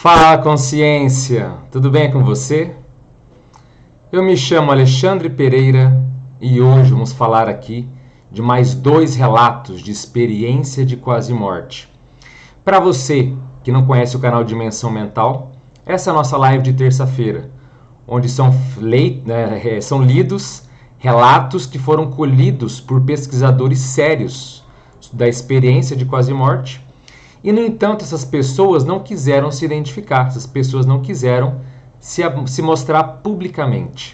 Fala, consciência! Tudo bem com você? Eu me chamo Alexandre Pereira e hoje vamos falar aqui de mais 2 relatos de experiência de quase morte. Para você que não conhece o canal Dimensão Mental, essa é a nossa live de terça-feira, onde são lidos relatos que foram colhidos por pesquisadores sérios da experiência de quase morte. E, no entanto, essas pessoas não quiseram se identificar, essas pessoas não quiseram se mostrar publicamente.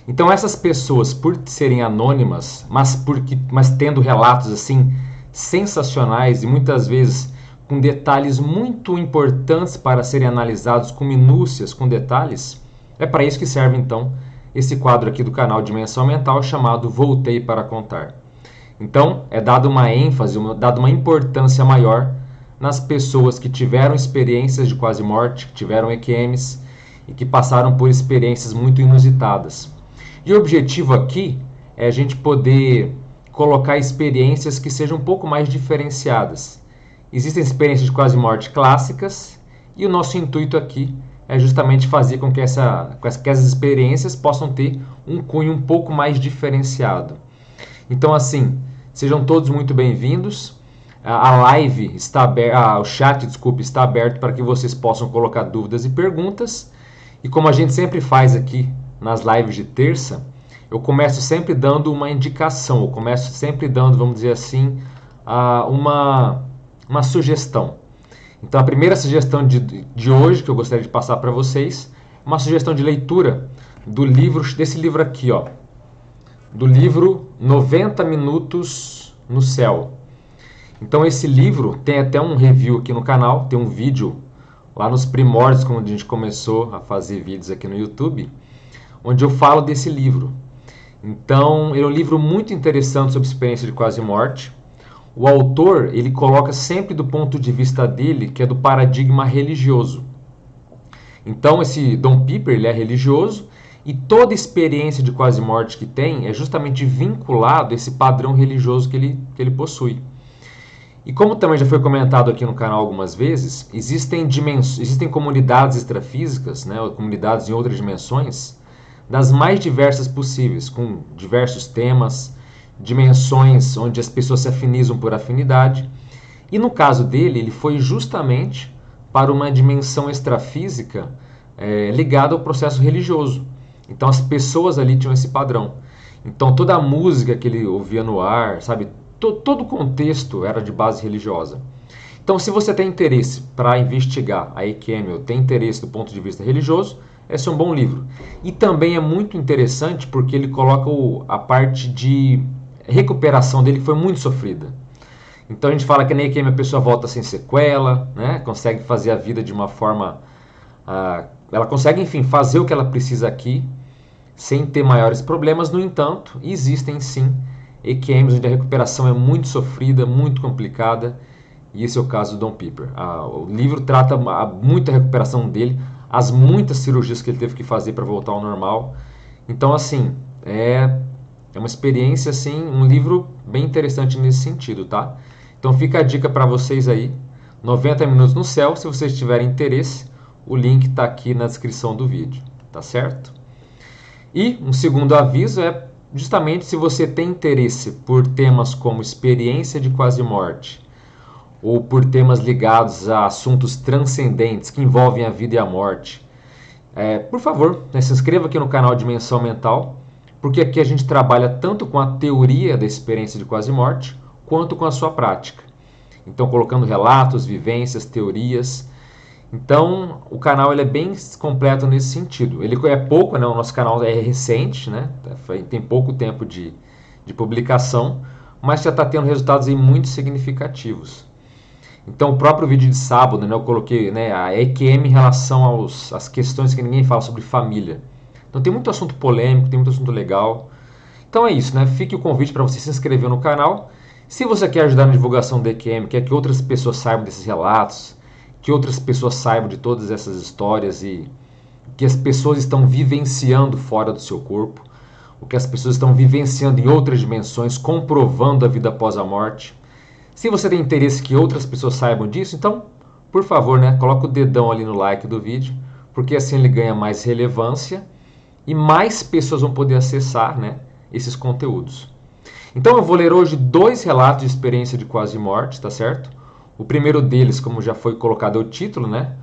Então, essas pessoas, por serem anônimas, mas tendo relatos assim sensacionais e muitas vezes com detalhes muito importantes para serem analisados com minúcias, com detalhes, é para isso que serve então esse quadro aqui do canal Dimensão Mental chamado Voltei para Contar. Então, é dada uma ênfase, dada uma importância maior nas pessoas que tiveram experiências de quase morte, que tiveram EQMs e que passaram por experiências muito inusitadas. E o objetivo aqui é a gente poder colocar experiências que sejam um pouco mais diferenciadas. Existem experiências de quase morte clássicas e o nosso intuito aqui é justamente fazer com que essas experiências possam ter um cunho um pouco mais diferenciado. Então, assim, sejam todos muito bem-vindos. A live está aberta, o chat, está aberto para que vocês possam colocar dúvidas e perguntas. E como a gente sempre faz aqui nas lives de terça, eu começo sempre dando uma indicação, eu começo sempre dando, vamos dizer assim, uma sugestão. Então a primeira sugestão de hoje que eu gostaria de passar para vocês é uma sugestão de leitura desse livro aqui, ó, do livro 90 Minutos no Céu. Então esse livro tem até um review aqui no canal, tem um vídeo lá nos primórdios, quando a gente começou a fazer vídeos aqui no YouTube, onde eu falo desse livro. Então, ele é um livro muito interessante sobre experiência de quase morte. O autor, ele coloca sempre do ponto de vista dele, que é do paradigma religioso. Então, esse Don Pepper, ele é religioso, e toda experiência de quase morte que tem é justamente vinculado a esse padrão religioso que ele possui. E como também já foi comentado aqui no canal algumas vezes, existem comunidades extrafísicas, né, ou comunidades em outras dimensões, das mais diversas possíveis, com diversos temas, dimensões onde as pessoas se afinizam por afinidade. E no caso dele, ele foi justamente para uma dimensão extrafísica ligada ao processo religioso. Então as pessoas ali tinham esse padrão. Então toda a música que ele ouvia no ar, sabe, todo o contexto era de base religiosa. Então, se você tem interesse para investigar a EQM ou tem interesse do ponto de vista religioso, esse é um bom livro. E também é muito interessante porque ele coloca a parte de recuperação dele que foi muito sofrida. Então, a gente fala que na EQM a pessoa volta sem sequela, né? Consegue fazer a vida de uma forma... ela consegue, enfim, fazer o que ela precisa aqui sem ter maiores problemas. No entanto, existem sim EQMs onde a recuperação é muito sofrida, muito complicada, e esse é o caso do Don Pepper. O livro trata muita recuperação dele, as muitas cirurgias que ele teve que fazer para voltar ao normal. Então, assim, é uma experiência, assim, um livro bem interessante nesse sentido, tá? Então fica a dica para vocês aí, 90 Minutos no Céu. Se vocês tiverem interesse, o link está aqui na descrição do vídeo, tá certo? E um segundo aviso é justamente se você tem interesse por temas como experiência de quase morte ou por temas ligados a assuntos transcendentes que envolvem a vida e a morte, por favor, se inscreva aqui no canal Dimensão Mental, porque aqui a gente trabalha tanto com a teoria da experiência de quase morte quanto com a sua prática. Então, colocando relatos, vivências, teorias. Então, o canal ele é bem completo nesse sentido. Ele é pouco, né? O nosso canal é recente, né? Tem pouco tempo de publicação, mas já está tendo resultados aí muito significativos. Então, o próprio vídeo de sábado, né, eu coloquei, né, a EQM em relação às questões que ninguém fala sobre família. Então, tem muito assunto polêmico, tem muito assunto legal. Então, é isso, né? Fique o convite para você se inscrever no canal. Se você quer ajudar na divulgação da EQM, quer que outras pessoas saibam desses relatos, que outras pessoas saibam de todas essas histórias e que as pessoas estão vivenciando fora do seu corpo, o que as pessoas estão vivenciando em outras dimensões, comprovando a vida após a morte. Se você tem interesse que outras pessoas saibam disso, então por favor, né, coloca o dedão ali no like do vídeo, porque assim ele ganha mais relevância e mais pessoas vão poder acessar, né, esses conteúdos. Então eu vou ler hoje 2 relatos de experiência de quase morte, tá certo? O primeiro deles, como já foi colocado o título, né,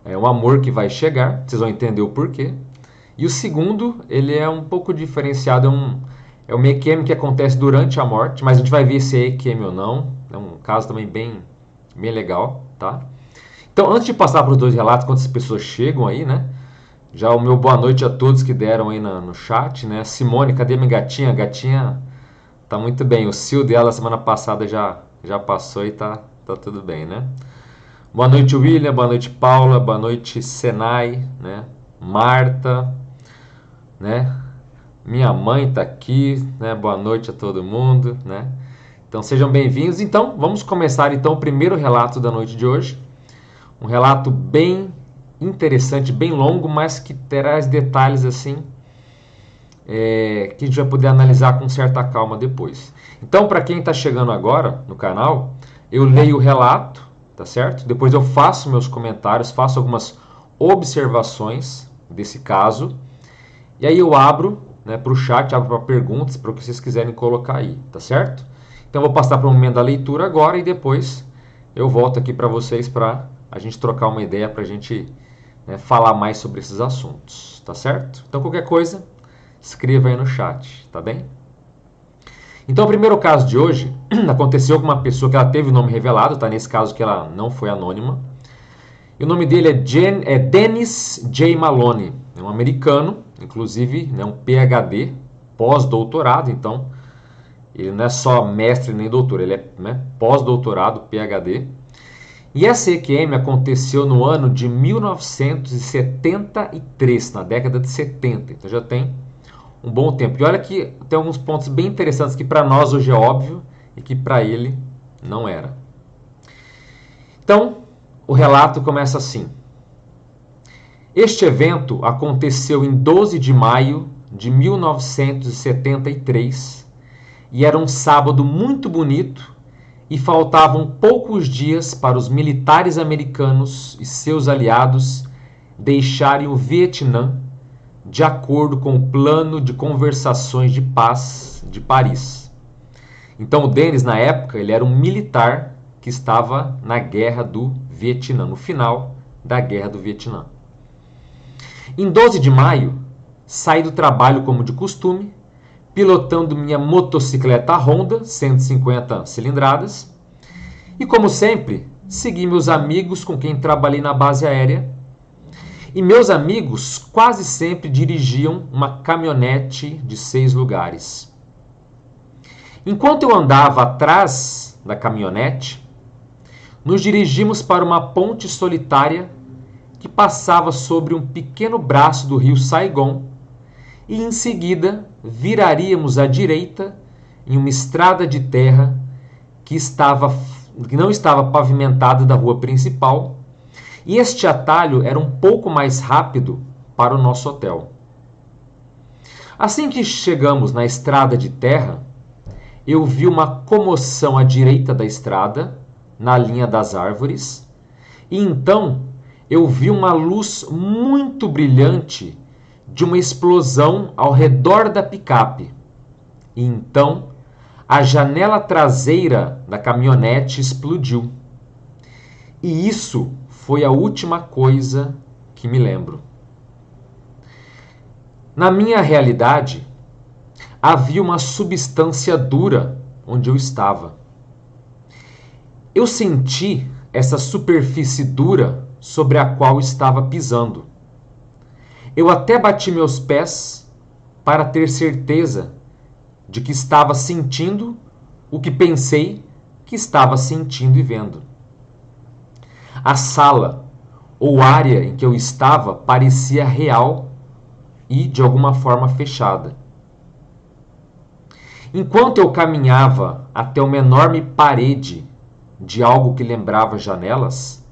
é um amor que vai chegar, vocês vão entender o porquê. E o segundo, ele é um pouco diferenciado, é um EQM que acontece durante a morte, mas a gente vai ver se é EQM ou não. É um caso também bem legal, tá? Então, antes de passar para os 2 relatos, quantas pessoas chegam aí, né? Já o meu boa noite a todos que deram aí no chat, né? Simone, cadê minha gatinha? A gatinha tá muito bem. O cio dela semana passada já passou e tá tudo bem, né? Boa noite, William. Boa noite, Paula. Boa noite, Senai, né? Marta, né? Minha mãe tá aqui, né? Boa noite a todo mundo, né? Então sejam bem-vindos. Então, vamos começar então o primeiro relato da noite de hoje. Um relato bem interessante, bem longo, mas que traz detalhes assim que a gente vai poder analisar com certa calma depois. Então, para quem está chegando agora no canal, eu leio o relato, tá certo? Depois eu faço meus comentários, faço algumas observações desse caso, e aí eu abro, né, para o chat, abro para perguntas, para o que vocês quiserem colocar aí, tá certo? Então eu vou passar para o momento da leitura agora e depois eu volto aqui para vocês para a gente trocar uma ideia, para a gente, né, falar mais sobre esses assuntos, tá certo? Então qualquer coisa, escreva aí no chat, tá bem? Então o primeiro caso de hoje aconteceu com uma pessoa que ela teve o nome revelado, tá? Nesse caso que ela não foi anônima. E o nome dele é Dennis J. Maloney, é um americano, inclusive, né, um PhD, pós-doutorado, então ele não é só mestre nem doutor, ele é, né, pós-doutorado, PhD. E essa EQM aconteceu no ano de 1973, na década de 70, então já tem um bom tempo. E olha que tem alguns pontos bem interessantes que para nós hoje é óbvio e que para ele não era. Então, o relato começa assim. Este evento aconteceu em 12 de maio de 1973 e era um sábado muito bonito e faltavam poucos dias para os militares americanos e seus aliados deixarem o Vietnã de acordo com o plano de conversações de paz de Paris. Então o Dennis, na época, ele era um militar que estava na guerra do Vietnã, no final da guerra do Vietnã. Em 12 de maio, saí do trabalho como de costume, pilotando minha motocicleta Honda 150 cilindradas e, como sempre, segui meus amigos com quem trabalhei na base aérea. E meus amigos quase sempre dirigiam uma caminhonete de 6 lugares. Enquanto eu andava atrás da caminhonete, nos dirigimos para uma ponte solitária que passava sobre um pequeno braço do rio Saigon e em seguida viraríamos à direita em uma estrada de terra que não estava pavimentada da rua principal. E este atalho era um pouco mais rápido para o nosso hotel. Assim que chegamos na estrada de terra, eu vi uma comoção à direita da estrada, na linha das árvores, e então eu vi uma luz muito brilhante de uma explosão ao redor da picape. E então a janela traseira da caminhonete explodiu. E isso foi a última coisa que me lembro. Na minha realidade, havia uma substância dura onde eu estava. Eu senti essa superfície dura sobre a qual estava pisando. Eu até bati meus pés para ter certeza de que estava sentindo o que pensei que estava sentindo e vendo. A sala ou área em que eu estava parecia real e, de alguma forma, fechada. Enquanto eu caminhava até uma enorme parede de algo que lembrava janelas,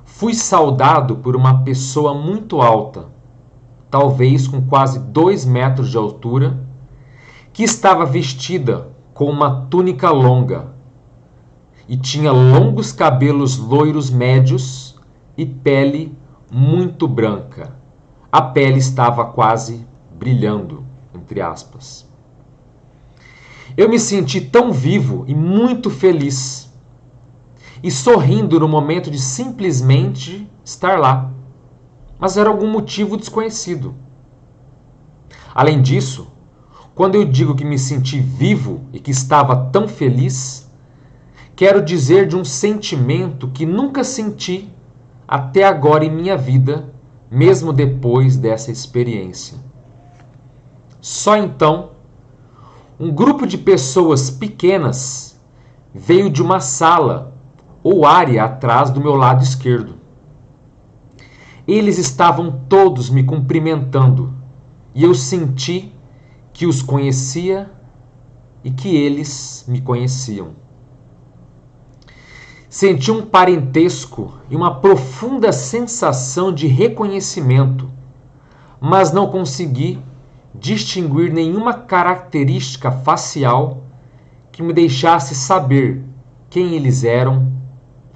fui saudado por uma pessoa muito alta, talvez com quase 2 metros de altura, que estava vestida com uma túnica longa e tinha longos cabelos loiros médios e pele muito branca. A pele estava quase brilhando, entre aspas. Eu me senti tão vivo e muito feliz, e sorrindo no momento de simplesmente estar lá, mas era algum motivo desconhecido. Além disso, quando eu digo que me senti vivo e que estava tão feliz, quero dizer de um sentimento que nunca senti até agora em minha vida, mesmo depois dessa experiência. Só então, um grupo de pessoas pequenas veio de uma sala ou área atrás do meu lado esquerdo. Eles estavam todos me cumprimentando e eu senti que os conhecia e que eles me conheciam. Senti um parentesco e uma profunda sensação de reconhecimento, mas não consegui distinguir nenhuma característica facial que me deixasse saber quem eles eram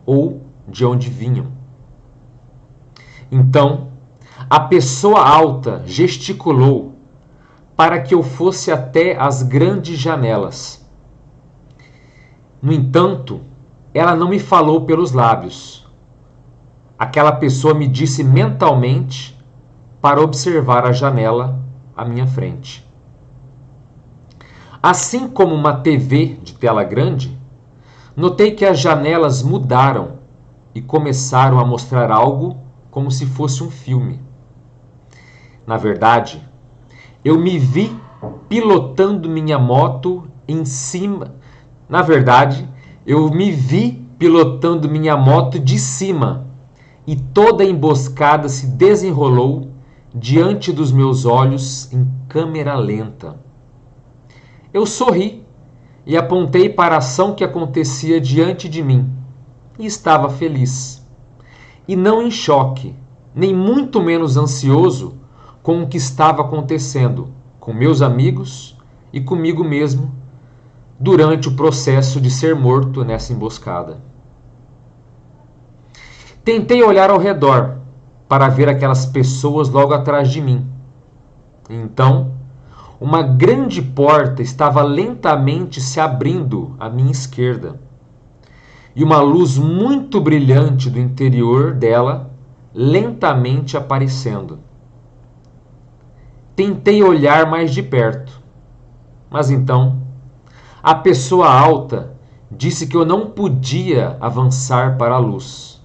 ou de onde vinham. Então, a pessoa alta gesticulou para que eu fosse até as grandes janelas. No entanto, ela não me falou pelos lábios. Aquela pessoa me disse mentalmente para observar a janela à minha frente. Assim como uma TV de tela grande, notei que as janelas mudaram e começaram a mostrar algo como se fosse um filme. Na verdade, eu me vi pilotando minha moto em cima. Na verdade, eu me vi pilotando minha moto de cima e toda a emboscada se desenrolou diante dos meus olhos em câmera lenta. Eu sorri e apontei para a ação que acontecia diante de mim e estava feliz. E não em choque, nem muito menos ansioso com o que estava acontecendo com meus amigos e comigo mesmo durante o processo de ser morto nessa emboscada. Tentei olhar ao redor para ver aquelas pessoas logo atrás de mim. Então, uma grande porta estava lentamente se abrindo à minha esquerda, e uma luz muito brilhante do interior dela lentamente aparecendo. Tentei olhar mais de perto, mas então a pessoa alta disse que eu não podia avançar para a luz.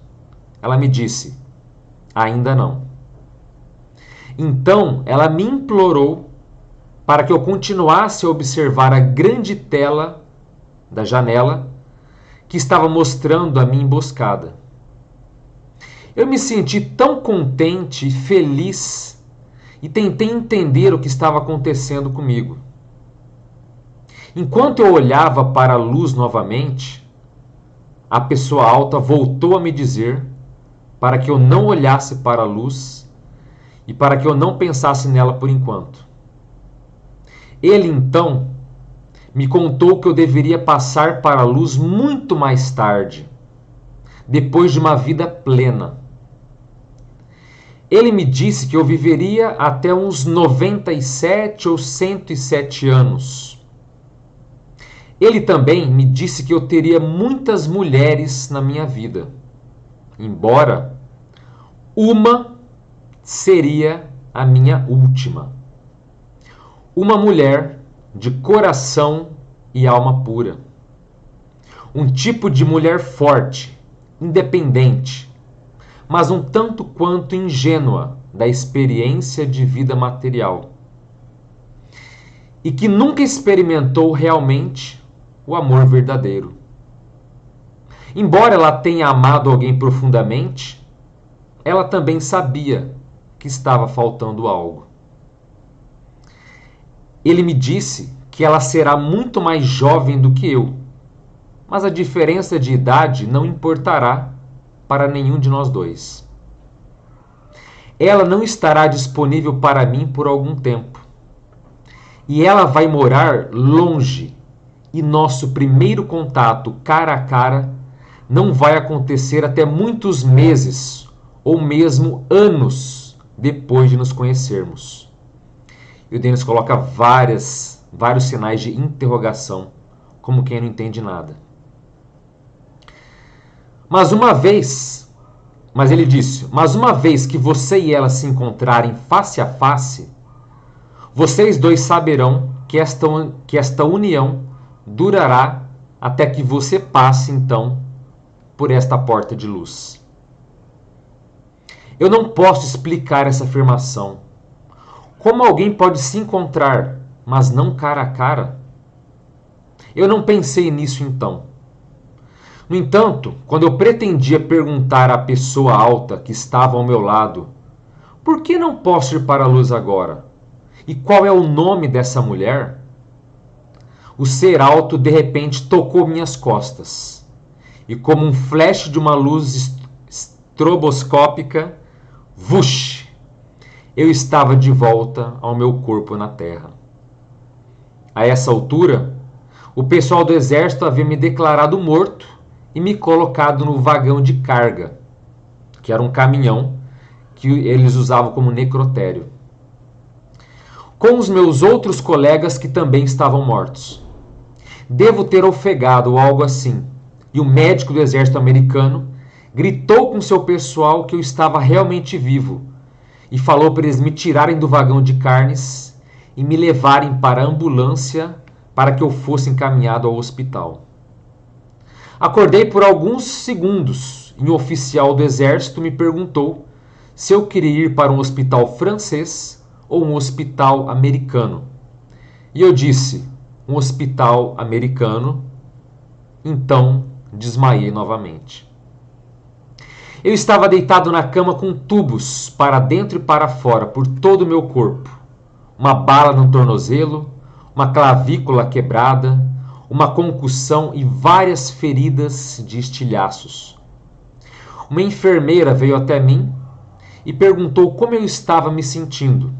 Ela me disse: ainda não. Então ela me implorou para que eu continuasse a observar a grande tela da janela que estava mostrando a minha emboscada. Eu me senti tão contente e feliz e tentei entender o que estava acontecendo comigo. Enquanto eu olhava para a luz novamente, a pessoa alta voltou a me dizer para que eu não olhasse para a luz e para que eu não pensasse nela por enquanto. Ele então me contou que eu deveria passar para a luz muito mais tarde, depois de uma vida plena. Ele me disse que eu viveria até uns 97 ou 107 anos. Ele também me disse que eu teria muitas mulheres na minha vida, embora uma seria a minha última. Uma mulher de coração e alma pura. Um tipo de mulher forte, independente, mas um tanto quanto ingênua da experiência de vida material. E que nunca experimentou realmente o amor verdadeiro. Embora ela tenha amado alguém profundamente, ela também sabia que estava faltando algo. Ele me disse que ela será muito mais jovem do que eu, mas a diferença de idade não importará para nenhum de nós dois. Ela não estará disponível para mim por algum tempo. E ela vai morar longe, e nosso primeiro contato cara a cara não vai acontecer até muitos meses ou mesmo anos depois de nos conhecermos. E o Denis coloca vários sinais de interrogação, como quem não entende nada. Mas ele disse, mas uma vez que você e ela se encontrarem face a face, vocês dois saberão que esta união durará até que você passe, então, por esta porta de luz. Eu não posso explicar essa afirmação. Como alguém pode se encontrar, mas não cara a cara? Eu não pensei nisso então. No entanto, quando eu pretendia perguntar à pessoa alta que estava ao meu lado, por que não posso ir para a luz agora? E qual é o nome dessa mulher? O ser alto de repente tocou minhas costas. E como um flash de uma luz estroboscópica, vush! Eu estava de volta ao meu corpo na terra. A essa altura, o pessoal do exército havia me declarado morto e me colocado no vagão de carga, que era um caminhão que eles usavam como necrotério, com os meus outros colegas que também estavam mortos. Devo ter ofegado ou algo assim, e o médico do exército americano gritou com seu pessoal que eu estava realmente vivo e falou para eles me tirarem do vagão de carnes e me levarem para a ambulância para que eu fosse encaminhado ao hospital. Acordei por alguns segundos e um oficial do exército me perguntou se eu queria ir para um hospital francês ou um hospital americano. E eu disse, um hospital americano. Então desmaiei novamente. Eu estava deitado na cama com tubos para dentro e para fora por todo o meu corpo. Uma bala no tornozelo, uma clavícula quebrada, uma concussão e várias feridas de estilhaços. Uma enfermeira veio até mim e perguntou como eu estava me sentindo.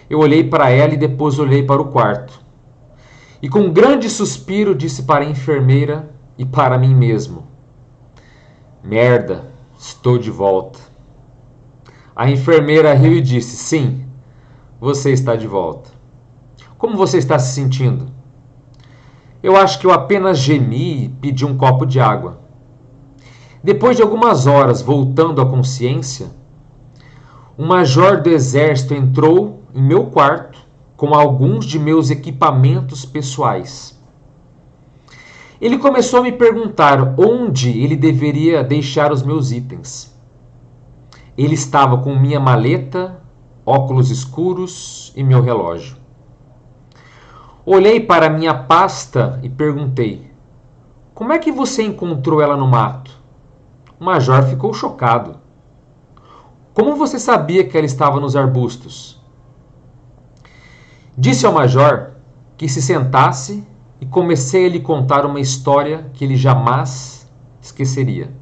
Eu olhei para ela e depois olhei para o quarto. E com um grande suspiro disse para a enfermeira e para mim mesmo: merda, estou de volta. A enfermeira riu e disse: sim, você está de volta. Como você está se sentindo? Eu acho que eu apenas gemi e pedi um copo de água. Depois de algumas horas voltando à consciência, um major do exército entrou em meu quarto com alguns de meus equipamentos pessoais. Ele começou a me perguntar onde ele deveria deixar os meus itens. Ele estava com minha maleta, óculos escuros e meu relógio. Olhei para minha pasta e perguntei: como é que você encontrou ela no mato? O major ficou chocado. Como você sabia que ela estava nos arbustos? Disse ao major que se sentasse e comecei a lhe contar uma história que ele jamais esqueceria.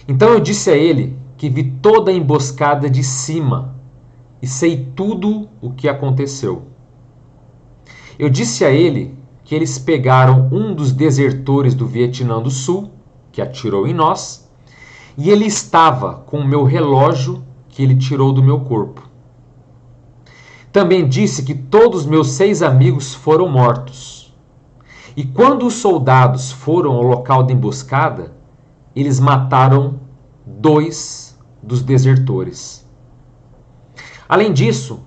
Então eu disse a ele que vi toda a emboscada de cima e sei tudo o que aconteceu. Eu disse a ele que eles pegaram um dos desertores do Vietnã do Sul, que atirou em nós, e ele estava com o meu relógio que ele tirou do meu corpo. Também disse que todos meus 6 amigos foram mortos. E quando os soldados foram ao local da emboscada, eles mataram 2 dos desertores. Além disso,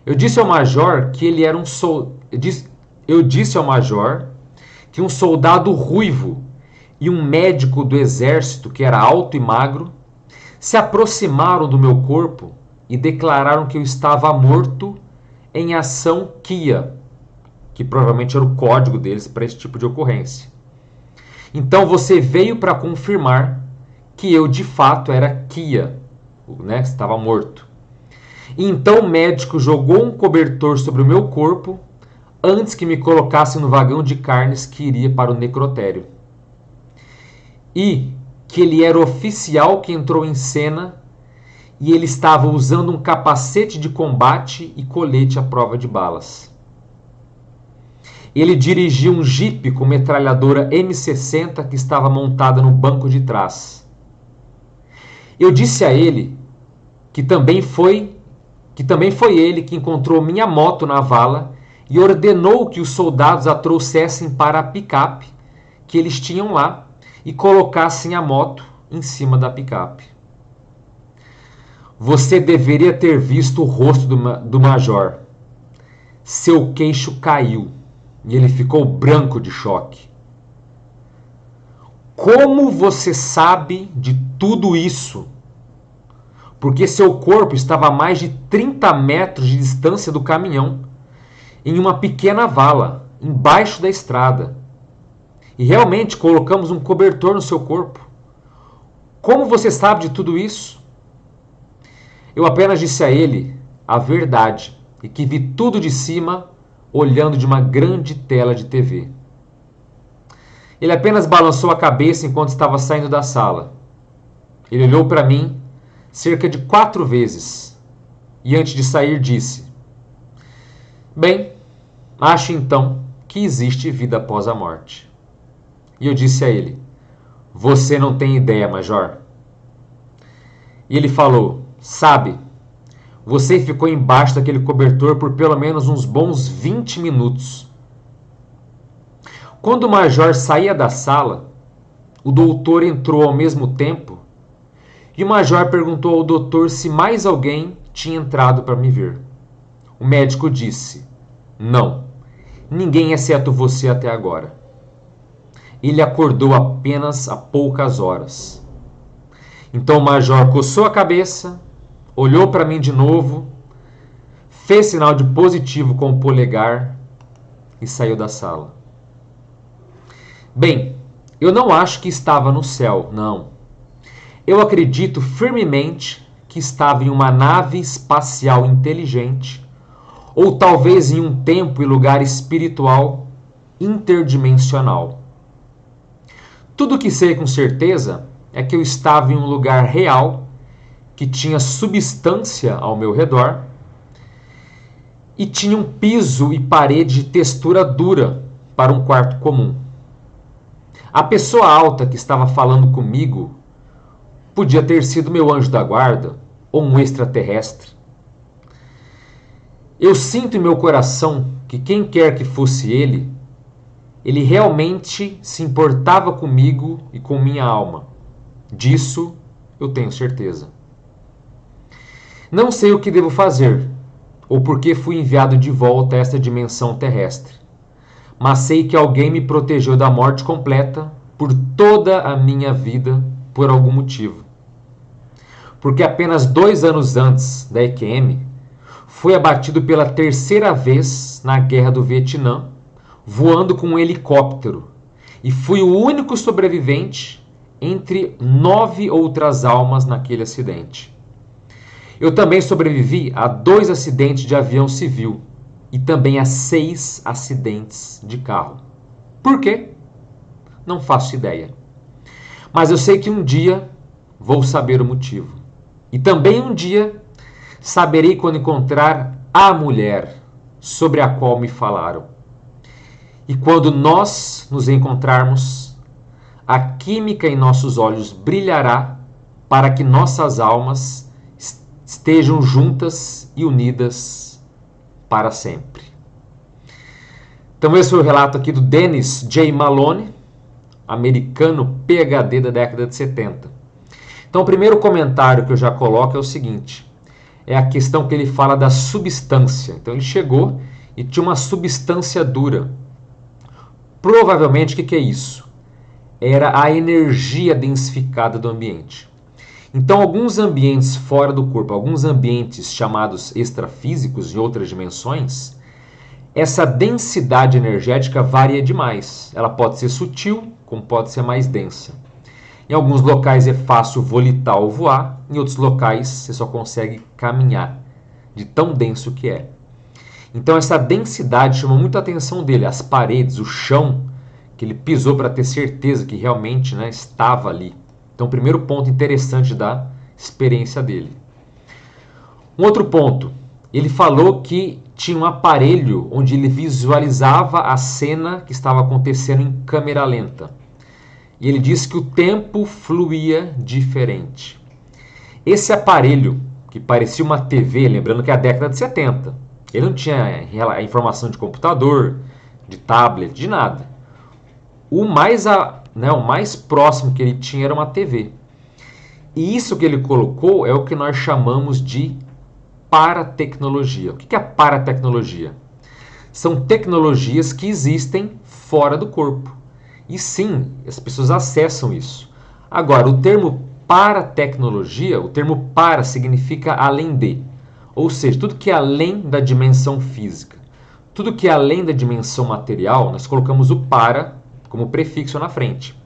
eu disse ao major que ele era Eu disse ao major que um soldado ruivo e um médico do exército que era alto e magro se aproximaram do meu corpo e declararam que eu estava morto em ação KIA, que provavelmente era o código deles para esse tipo de ocorrência. Então você veio para confirmar que eu de fato era KIA, né? Estava morto. E então o médico jogou um cobertor sobre o meu corpo antes que me colocasse no vagão de carnes que iria para o necrotério. E que ele era o oficial que entrou em cena e ele estava usando um capacete de combate e colete à prova de balas. Ele dirigia um jipe com metralhadora M60 que estava montada no banco de trás. Eu disse a ele que também foi ele que encontrou minha moto na vala e ordenou que os soldados a trouxessem para a picape que eles tinham lá e colocassem a moto em cima da picape. Você deveria ter visto o rosto do major. Seu queixo caiu e ele ficou branco de choque. Como você sabe de tudo isso? Porque seu corpo estava a mais de 30 metros de distância do caminhão, em uma pequena vala, embaixo da estrada. E realmente colocamos um cobertor no seu corpo. Como você sabe de tudo isso? Eu apenas disse a ele a verdade e que vi tudo de cima, olhando de uma grande tela de TV. Ele apenas balançou a cabeça enquanto estava saindo da sala. Ele olhou para mim cerca de 4 vezes e antes de sair disse: bem, acho então que existe vida após a morte. E eu disse a ele: você não tem ideia, Major. E ele falou: sabe, você ficou embaixo daquele cobertor por pelo menos uns bons 20 minutos. Quando o Major saía da sala, o doutor entrou ao mesmo tempo e o Major perguntou ao doutor se mais alguém tinha entrado para me ver. O médico disse: não, ninguém exceto você até agora. Ele acordou apenas há poucas horas. Então o Major coçou a cabeça, olhou para mim de novo, fez sinal de positivo com o polegar e saiu da sala. Bem, eu não acho que estava no céu, não. Eu acredito firmemente que estava em uma nave espacial inteligente, ou talvez em um tempo e lugar espiritual interdimensional. Tudo que sei com certeza é que eu estava em um lugar real, que tinha substância ao meu redor e tinha um piso e parede de textura dura para um quarto comum. A pessoa alta que estava falando comigo podia ter sido meu anjo da guarda ou um extraterrestre. Eu sinto em meu coração que quem quer que fosse ele realmente se importava comigo e com minha alma. Disso eu tenho certeza. Não sei o que devo fazer, ou por que fui enviado de volta a esta dimensão terrestre, mas sei que alguém me protegeu da morte completa por toda a minha vida por algum motivo. Porque apenas 2 anos antes da EQM, fui abatido pela 3ª vez na Guerra do Vietnã, voando com um helicóptero, e fui o único sobrevivente entre 9 outras almas naquele acidente. Eu também sobrevivi a 2 acidentes de avião civil e também a 6 acidentes de carro. Por quê? Não faço ideia. Mas eu sei que um dia vou saber o motivo. E também um dia saberei quando encontrar a mulher sobre a qual me falaram. E quando nós nos encontrarmos, a química em nossos olhos brilhará para que nossas almas estejam juntas e unidas para sempre. Então esse foi o relato aqui do Dennis J. Malone, americano PhD da década de 70. Então o primeiro comentário que eu já coloco é o seguinte, é a questão que ele fala da substância. Então ele chegou e tinha uma substância dura. Provavelmente o que é isso? Era a energia densificada do ambiente. Então, alguns ambientes fora do corpo, alguns ambientes chamados extrafísicos em outras dimensões, essa densidade energética varia demais. Ela pode ser sutil, como pode ser mais densa. Em alguns locais é fácil volitar ou voar, em outros locais você só consegue caminhar, de tão denso que é. Então, essa densidade chamou muita atenção dele, as paredes, o chão, que ele pisou para ter certeza que realmente, né, estava ali. Então, primeiro ponto interessante da experiência dele. Um outro ponto, ele falou que tinha um aparelho onde ele visualizava a cena que estava acontecendo em câmera lenta. E ele disse que o tempo fluía diferente. Esse aparelho, que parecia uma TV, lembrando que é a década de 70, ele não tinha a informação de computador, de tablet, de nada. O mais próximo que ele tinha era uma TV. E isso que ele colocou é o que nós chamamos de paratecnologia. O que é a paratecnologia? São tecnologias que existem fora do corpo. E sim, as pessoas acessam isso. Agora, o termo paratecnologia, o termo para significa além de. Ou seja, tudo que é além da dimensão física. Tudo que é além da dimensão material, nós colocamos o para como prefixo na frente.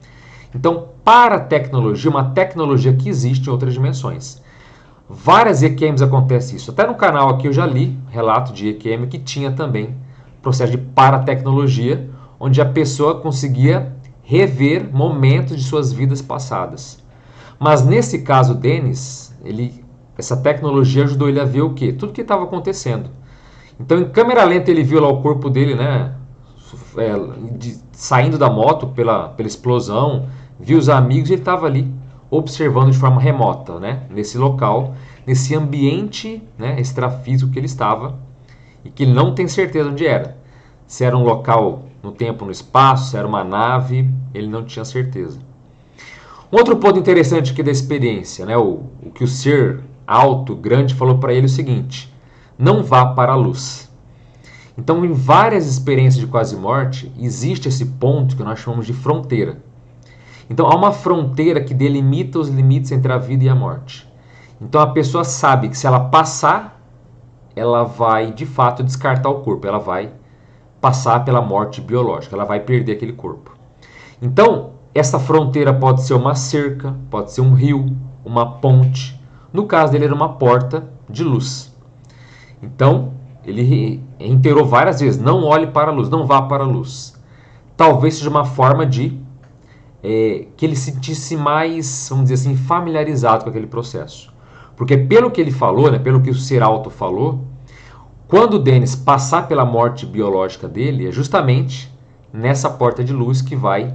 Então, paratecnologia é uma tecnologia que existe em outras dimensões. Várias EQMs acontece isso. Até no canal aqui eu já li relato de EQM que tinha também processo de paratecnologia, onde a pessoa conseguia rever momentos de suas vidas passadas. Mas nesse caso, Denis, essa tecnologia ajudou ele a ver o quê? Tudo que estava acontecendo. Então, em câmera lenta, ele viu lá o corpo dele, né, saindo da moto pela explosão, viu os amigos e ele estava ali observando de forma remota, né, nesse local, nesse ambiente, né, extrafísico que ele estava e que ele não tem certeza onde era. Se era um local no tempo, no espaço, se era uma nave, ele não tinha certeza. Um outro ponto interessante aqui da experiência, né, o que o ser alto, grande, falou para ele o seguinte: não vá para a luz. Então, em várias experiências de quase morte, existe esse ponto que nós chamamos de fronteira. Então, há uma fronteira que delimita os limites entre a vida e a morte. Então, a pessoa sabe que se ela passar, ela vai, de fato, descartar o corpo. Ela vai passar pela morte biológica. Ela vai perder aquele corpo. Então, essa fronteira pode ser uma cerca, pode ser um rio, uma ponte. No caso dele, era uma porta de luz. Então, ele reiterou várias vezes: não olhe para a luz, não vá para a luz. Talvez seja uma forma de que ele se sentisse mais, vamos dizer assim, familiarizado com aquele processo. Porque pelo que ele falou, né, pelo que o ser alto falou, quando o Denis passar pela morte biológica dele, é justamente nessa porta de luz que vai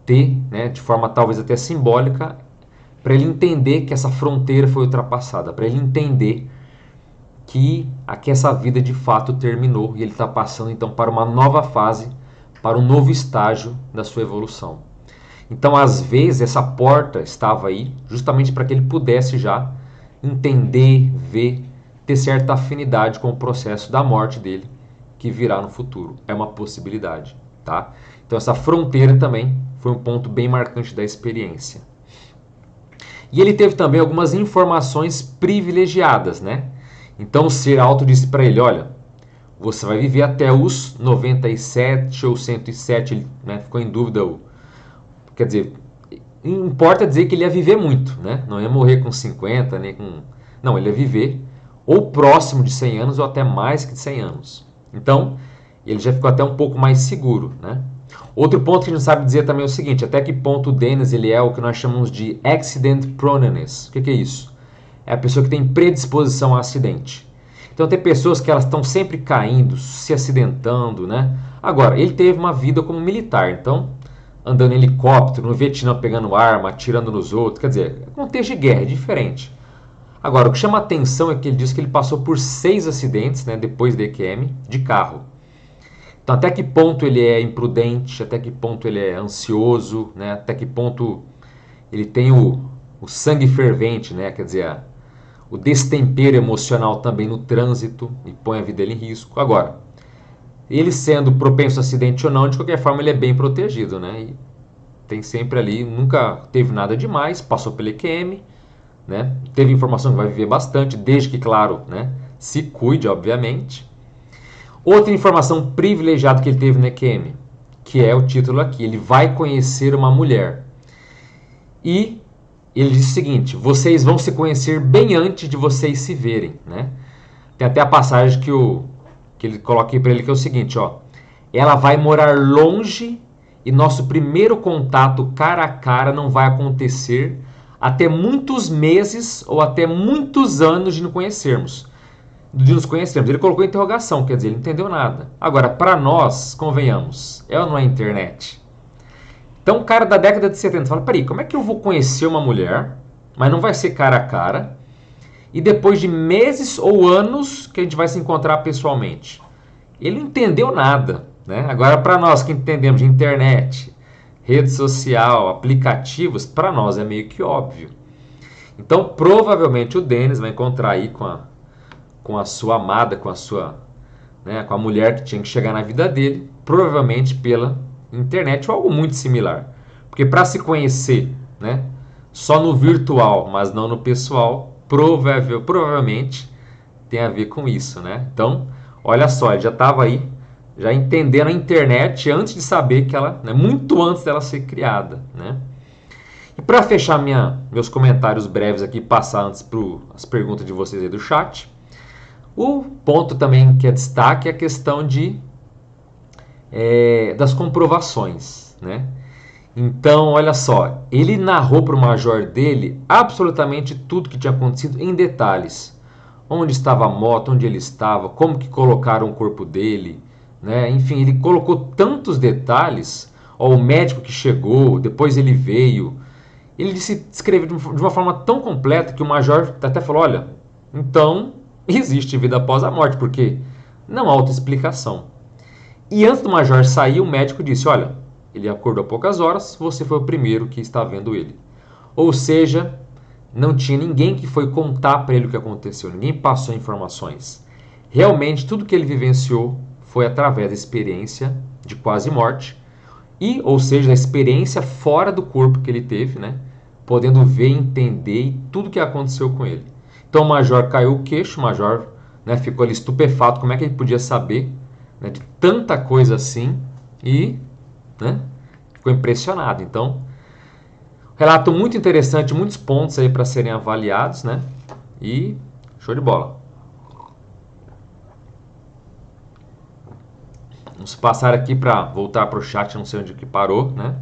ter, né, de forma talvez até simbólica, para ele entender que essa fronteira foi ultrapassada, para ele entender que essa vida de fato terminou e ele está passando então para uma nova fase, para um novo estágio da sua evolução. Então, às vezes, essa porta estava aí justamente para que ele pudesse já entender, ver, ter certa afinidade com o processo da morte dele, que virá no futuro. É uma possibilidade, tá? Então, essa fronteira também foi um ponto bem marcante da experiência. E ele teve também algumas informações privilegiadas, né? Então, o ser alto disse para ele: olha, você vai viver até os 97 ou 107, ele, né, ficou em dúvida. Quer dizer, importa dizer que ele ia viver muito, né? Não ia morrer com 50, nem com... Não, ele ia viver ou próximo de 100 anos ou até mais que de 100 anos. Então, ele já ficou até um pouco mais seguro, né? Outro ponto que a gente sabe dizer também é o seguinte: até que ponto o Denis ele é o que nós chamamos de accident proneness. O que é isso? É a pessoa que tem predisposição a acidente. Então, tem pessoas que elas estão sempre caindo, se acidentando, né? Agora, ele teve uma vida como militar, então, andando em helicóptero, no Vietnã pegando arma, atirando nos outros, quer dizer, é contexto de guerra, é diferente. Agora, o que chama a atenção é que ele diz que ele passou por 6 acidentes, né, depois da EQM, de carro. Então, até que ponto ele é imprudente, até que ponto ele é ansioso, né, até que ponto ele tem o sangue fervente, né, quer dizer, o destempero emocional também no trânsito e põe a vida dele em risco. Agora, ele sendo propenso a acidente ou não, de qualquer forma ele é bem protegido, né? E tem sempre ali, nunca teve nada demais, passou pela EQM, né? Teve informação que vai viver bastante, desde que, claro, né, se cuide, obviamente. Outra informação privilegiada que ele teve na EQM, que é o título aqui: ele vai conhecer uma mulher. E ele diz o seguinte: vocês vão se conhecer bem antes de vocês se verem, né? Tem até a passagem que ele coloca aqui para ele, que é o seguinte, ó: ela vai morar longe e nosso primeiro contato cara a cara não vai acontecer até muitos meses ou até muitos anos de nos conhecermos. de nos conhecermos. Ele colocou interrogação, quer dizer, ele não entendeu nada. Agora, para nós, convenhamos, é ou não é internet? Então, o cara da década de 70 fala, peraí, como é que eu vou conhecer uma mulher, mas não vai ser cara a cara, e depois de meses ou anos que a gente vai se encontrar pessoalmente? Ele não entendeu nada, né? Agora, para nós que entendemos de internet, rede social, aplicativos, para nós é meio que óbvio. Então, provavelmente o Denis vai encontrar aí com a sua amada, com a sua, né, com a mulher que tinha que chegar na vida dele, provavelmente pela internet ou algo muito similar. Porque para se conhecer, né, só no virtual, mas não no pessoal, provavelmente tem a ver com isso, né? Então, olha só, ele já estava aí, já entendendo a internet antes de saber que ela, né, muito antes dela ser criada, né? E para fechar meus comentários breves aqui, passar antes para as perguntas de vocês aí do chat, o ponto também que é destaque é a questão das comprovações, né? Então, olha só, ele narrou para o major dele absolutamente tudo que tinha acontecido em detalhes. Onde estava a moto, onde ele estava, como que colocaram o corpo dele, né? Enfim, ele colocou tantos detalhes, ó, o médico que chegou, depois ele veio. Ele descreveu de uma forma tão completa que o major até falou, olha, então existe vida após a morte, porque não há outra explicação. E antes do major sair, o médico disse, olha, ele acordou há poucas horas, você foi o primeiro que está vendo ele. Ou seja, não tinha ninguém que foi contar para ele o que aconteceu, ninguém passou informações. Realmente, tudo que ele vivenciou foi através da experiência de quase morte, e, ou seja, da experiência fora do corpo que ele teve, né? Podendo ver, entender tudo que aconteceu com ele. Então o major caiu o queixo, o major, né, ficou ali estupefato, como é que ele podia saber, né, de tanta coisa assim, e, né, ficou impressionado. Então, relato muito interessante, muitos pontos aí para serem avaliados, né? E show de bola. Vamos passar aqui para voltar para o chat, não sei onde que parou, né?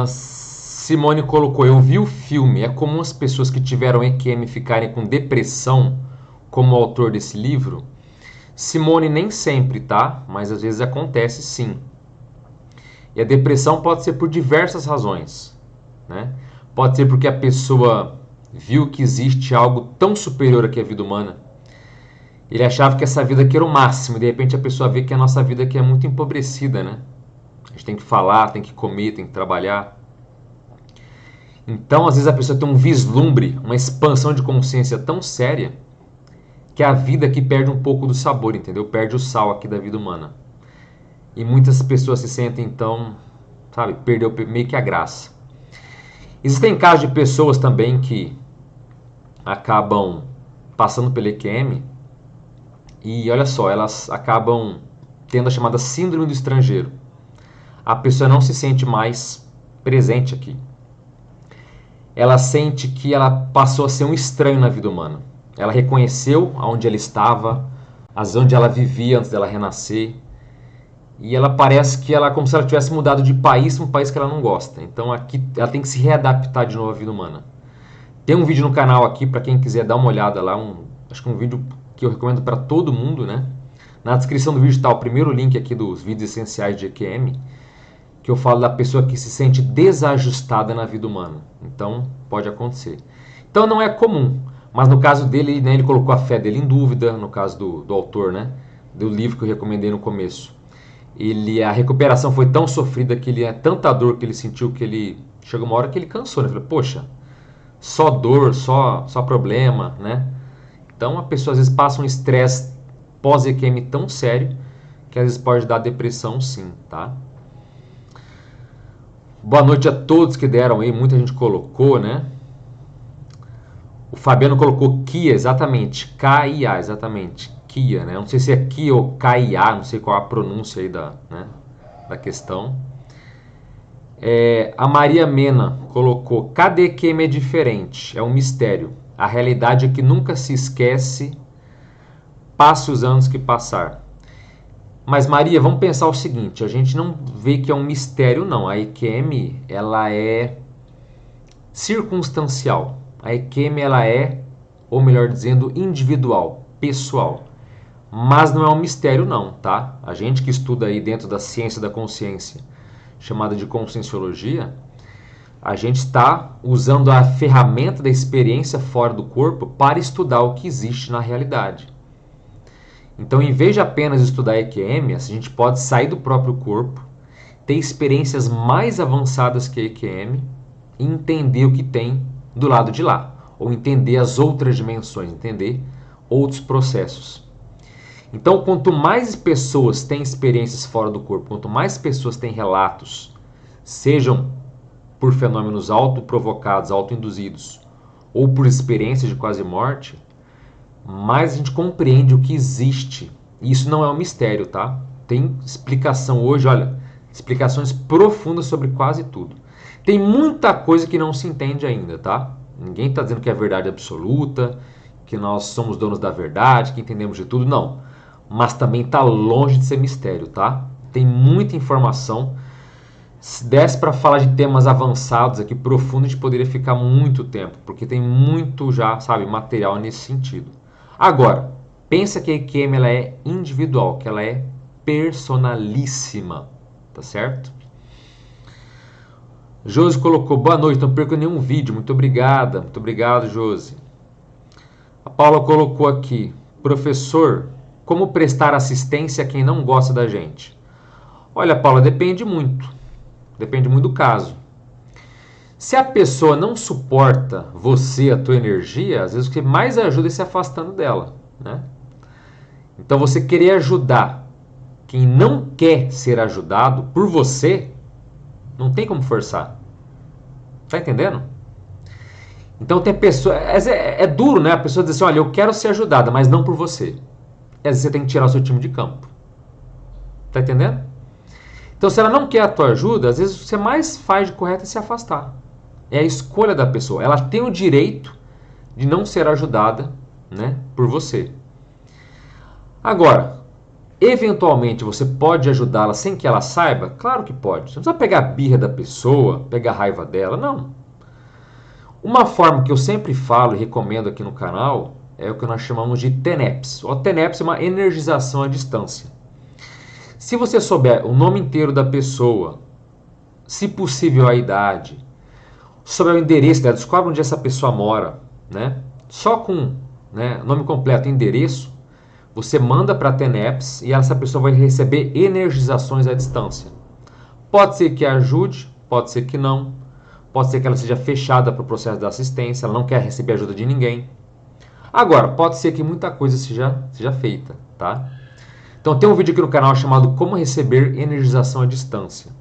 Simone colocou, eu vi o filme, é comum as pessoas que tiveram EQM ficarem com depressão, como o autor desse livro? Simone, nem sempre, tá? Mas às vezes acontece sim. E a depressão pode ser por diversas razões, né? Pode ser porque a pessoa viu que existe algo tão superior aqui à vida humana. Ele achava que essa vida aqui era o máximo, e de repente a pessoa vê que a nossa vida aqui é muito empobrecida, né? A gente tem que falar, tem que comer, tem que trabalhar. Então, às vezes a pessoa tem um vislumbre, uma expansão de consciência tão séria, que a vida aqui perde um pouco do sabor, entendeu? Perde o sal aqui da vida humana. E muitas pessoas se sentem, então, sabe, perdeu meio que a graça. Existem casos de pessoas também que acabam passando pelo EQM e, olha só, elas acabam tendo a chamada síndrome do estrangeiro. A pessoa não se sente mais presente aqui. Ela sente que ela passou a ser um estranho na vida humana. Ela reconheceu onde ela estava, onde ela vivia antes dela renascer. E ela parece que ela, como se ela tivesse mudado de país para um país que ela não gosta. Então aqui ela tem que se readaptar de novo à vida humana. Tem um vídeo no canal aqui para quem quiser dar uma olhada lá, acho que um vídeo que eu recomendo para todo mundo, né? Na descrição do vídeo está o primeiro link aqui dos vídeos essenciais de EQM, que eu falo da pessoa que se sente desajustada na vida humana. Então pode acontecer. Então não é comum, mas no caso dele, né, ele colocou a fé dele em dúvida, no caso do autor, né? Do livro que eu recomendei no começo. A recuperação foi tão sofrida que ele é tanta dor que ele sentiu que ele chegou uma hora que ele cansou, né? Ele falou, poxa, só dor, só problema, né? Então a pessoa às vezes passa um estresse pós-EQM tão sério que às vezes pode dar depressão sim, tá? Boa noite a todos que deram aí, muita gente colocou, né? O Fabiano colocou Kia, exatamente, K-I-A, exatamente. Kia, né? Não sei se é Kia ou K-I-A, não sei qual a pronúncia aí da questão. A Maria Mena colocou, cada EQM é diferente, é um mistério. A realidade é que nunca se esquece, passe os anos que passar. Mas Maria, vamos pensar o seguinte, a gente não vê que é um mistério não, a EQM ela é circunstancial. a EQM ela é, ou melhor dizendo, individual, pessoal. Mas não é um mistério não, tá? A gente que estuda aí dentro da ciência da consciência, chamada de conscienciologia, a gente está usando a ferramenta da experiência fora do corpo para estudar o que existe na realidade. Então, em vez de apenas estudar EQM, a gente pode sair do próprio corpo, ter experiências mais avançadas que a EQM e entender o que tem do lado de lá, ou entender as outras dimensões, entender outros processos. Então, quanto mais pessoas têm experiências fora do corpo, quanto mais pessoas têm relatos, sejam por fenômenos autoprovocados, autoinduzidos, ou por experiências de quase morte, mais a gente compreende o que existe. E isso não é um mistério, tá? Tem explicação hoje, olha, explicações profundas sobre quase tudo. Tem muita coisa que não se entende ainda, tá? Ninguém está dizendo que é verdade absoluta, que nós somos donos da verdade, que entendemos de tudo, não. Mas também está longe de ser mistério, tá? Tem muita informação. Se desse para falar de temas avançados aqui, profundos, a gente poderia ficar muito tempo, porque tem muito já, sabe, material nesse sentido. Agora, pensa que a EQM ela é individual, que ela é personalíssima, tá certo? Josi colocou, boa noite, não perca nenhum vídeo, muito obrigado, Josi. A Paula colocou aqui, professor, como prestar assistência a quem não gosta da gente? Olha, Paula, depende muito do caso. Se a pessoa não suporta você, a tua energia, às vezes o que mais ajuda é se afastando dela, né? Então você querer ajudar quem não quer ser ajudado por você, não tem como forçar. Tá entendendo? Então tem pessoa, é duro, né? A pessoa diz assim, olha, eu quero ser ajudada, mas não por você. E às vezes você tem que tirar o seu time de campo. Tá entendendo? Então se ela não quer a tua ajuda, às vezes o que você mais faz de correto é se afastar. É a escolha da pessoa. Ela tem o direito de não ser ajudada, né, por você. Agora, eventualmente você pode ajudá-la sem que ela saiba? Claro que pode. Você não precisa pegar a birra da pessoa, pegar a raiva dela, não. Uma forma que eu sempre falo e recomendo aqui no canal é o que nós chamamos de TENEPS. O TENEPS é uma energização à distância. Se você souber o nome inteiro da pessoa, se possível a idade, sobre o endereço dela, descobre onde essa pessoa mora, né? Só com, né, nome completo e endereço, você manda para a TENEPS e essa pessoa vai receber energizações à distância. Pode ser que ajude, pode ser que não, pode ser que ela seja fechada para o processo da assistência, ela não quer receber ajuda de ninguém. Agora, pode ser que muita coisa seja feita, tá? Então tem um vídeo aqui no canal chamado Como Receber Energização à Distância.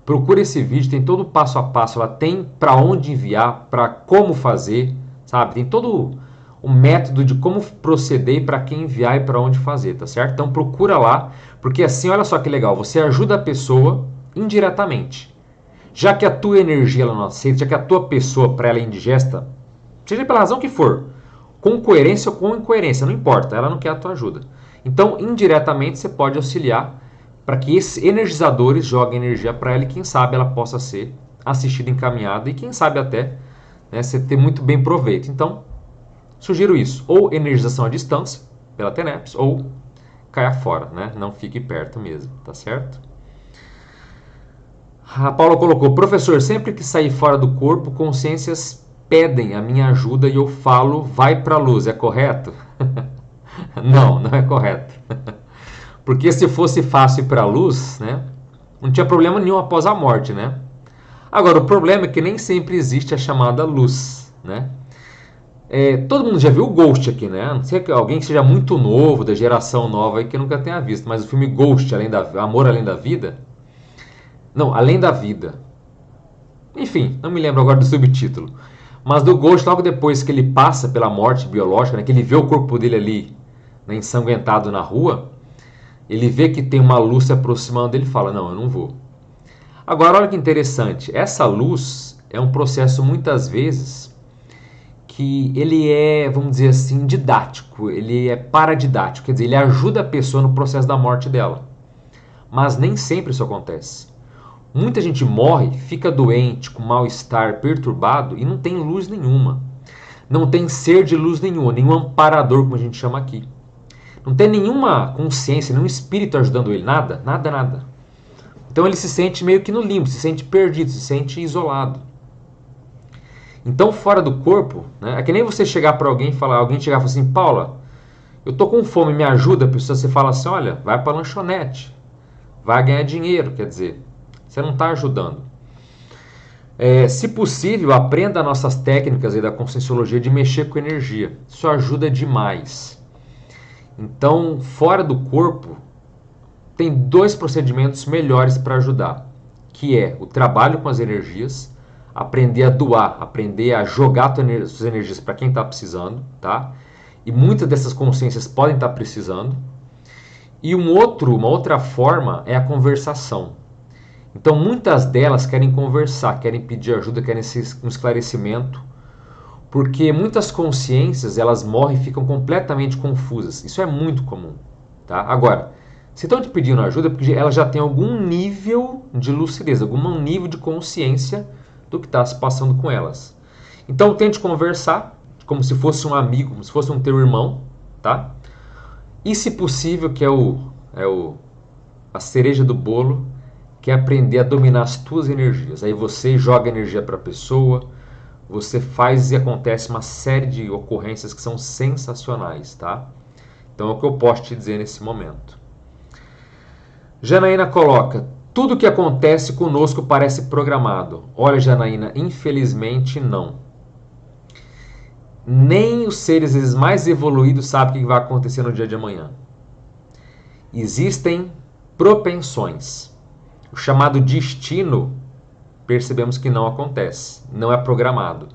Procura esse vídeo, tem todo o passo a passo, ela tem para onde enviar, para como fazer, sabe? Tem todo o método de como proceder, para quem enviar e para onde fazer, tá certo? Então procura lá, porque assim, olha só que legal, você ajuda a pessoa indiretamente. Já que a tua energia ela não aceita, já que a tua pessoa para ela é indigesta, seja pela razão que for, com coerência ou com incoerência, não importa, ela não quer a tua ajuda. Então, indiretamente, você pode auxiliar para que esses energizadores joguem energia para ela e quem sabe ela possa ser assistida, encaminhada e quem sabe até, né, você ter muito bem proveito. Então, sugiro isso, ou energização à distância, pela TENEPS, ou caia fora, né? Não fique perto mesmo, tá certo? A Paula colocou, professor, sempre que sair fora do corpo, consciências pedem a minha ajuda e eu falo, vai para a luz, é correto? Não, não é correto. Porque se fosse fácil ir para a luz, né, não tinha problema nenhum após a morte, né? Agora, o problema é que nem sempre existe a chamada luz, né? Todo mundo já viu o Ghost aqui, né? Não sei que alguém que seja muito novo, da geração nova aí, que nunca tenha visto, mas o filme Ghost, Amor Além da Vida... Não, Além da Vida. Enfim, não me lembro agora do subtítulo. Mas do Ghost, logo depois que ele passa pela morte biológica, né, que ele vê o corpo dele ali, né, ensanguentado na rua, ele vê que tem uma luz se aproximando, ele fala, não, eu não vou. Agora, olha que interessante, essa luz é um processo muitas vezes que ele é, vamos dizer assim, didático, ele é paradidático, quer dizer, ele ajuda a pessoa no processo da morte dela. Mas nem sempre isso acontece. Muita gente morre, fica doente, com mal-estar, perturbado e não tem luz nenhuma. não tem ser de luz nenhum amparador, como a gente chama aqui. Não tem nenhuma consciência, nenhum espírito ajudando ele, nada, nada, nada. Então ele se sente meio que no limbo, se sente perdido, se sente isolado. Então fora do corpo, né, é que nem você chegar para alguém e falar, alguém chegar e falar assim, Paula, eu tô com fome, me ajuda, a pessoa você fala assim, olha, vai para a lanchonete, vai ganhar dinheiro, quer dizer, você não está ajudando. Se possível, aprenda nossas técnicas aí da Conscienciologia de mexer com energia. Isso ajuda demais. Então, fora do corpo, tem 2 procedimentos melhores para ajudar, que é o trabalho com as energias, aprender a doar, aprender a jogar suas energias para quem está precisando, tá? E muitas dessas consciências podem estar precisando. E uma outra forma é a conversação. Então, muitas delas querem conversar, querem pedir ajuda, querem um esclarecimento, porque muitas consciências, elas morrem e ficam completamente confusas. Isso é muito comum, tá? Agora, se estão te pedindo ajuda, é porque elas já têm algum nível de lucidez, algum nível de consciência do que está se passando com elas. Então, tente conversar, como se fosse um amigo, como se fosse um teu irmão, tá? E, se possível, que a cereja do bolo, que é aprender a dominar as tuas energias. Aí você joga energia para a pessoa, você faz e acontece uma série de ocorrências que são sensacionais, tá? Então é o que eu posso te dizer nesse momento. Janaína coloca, tudo que acontece conosco parece programado. Olha, Janaína, infelizmente não. Nem os seres às vezes, mais evoluídos sabem o que vai acontecer no dia de amanhã. Existem propensões. O chamado destino, percebemos que não acontece, não é programado.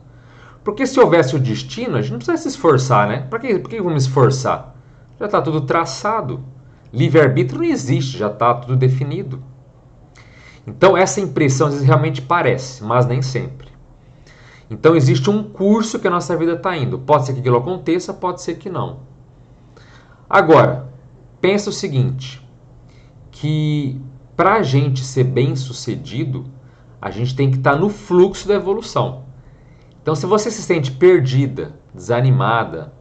Porque se houvesse o destino, a gente não precisa se esforçar, né? Por que vamos esforçar? Já está tudo traçado. Livre-arbítrio não existe, já está tudo definido. Então essa impressão às vezes realmente parece, mas nem sempre. Então existe um curso que a nossa vida está indo. Pode ser que aquilo aconteça, pode ser que não. Agora, pensa o seguinte, que para a gente ser bem sucedido, a gente tem que estar no fluxo da evolução. Então, se você se sente perdida, desanimada,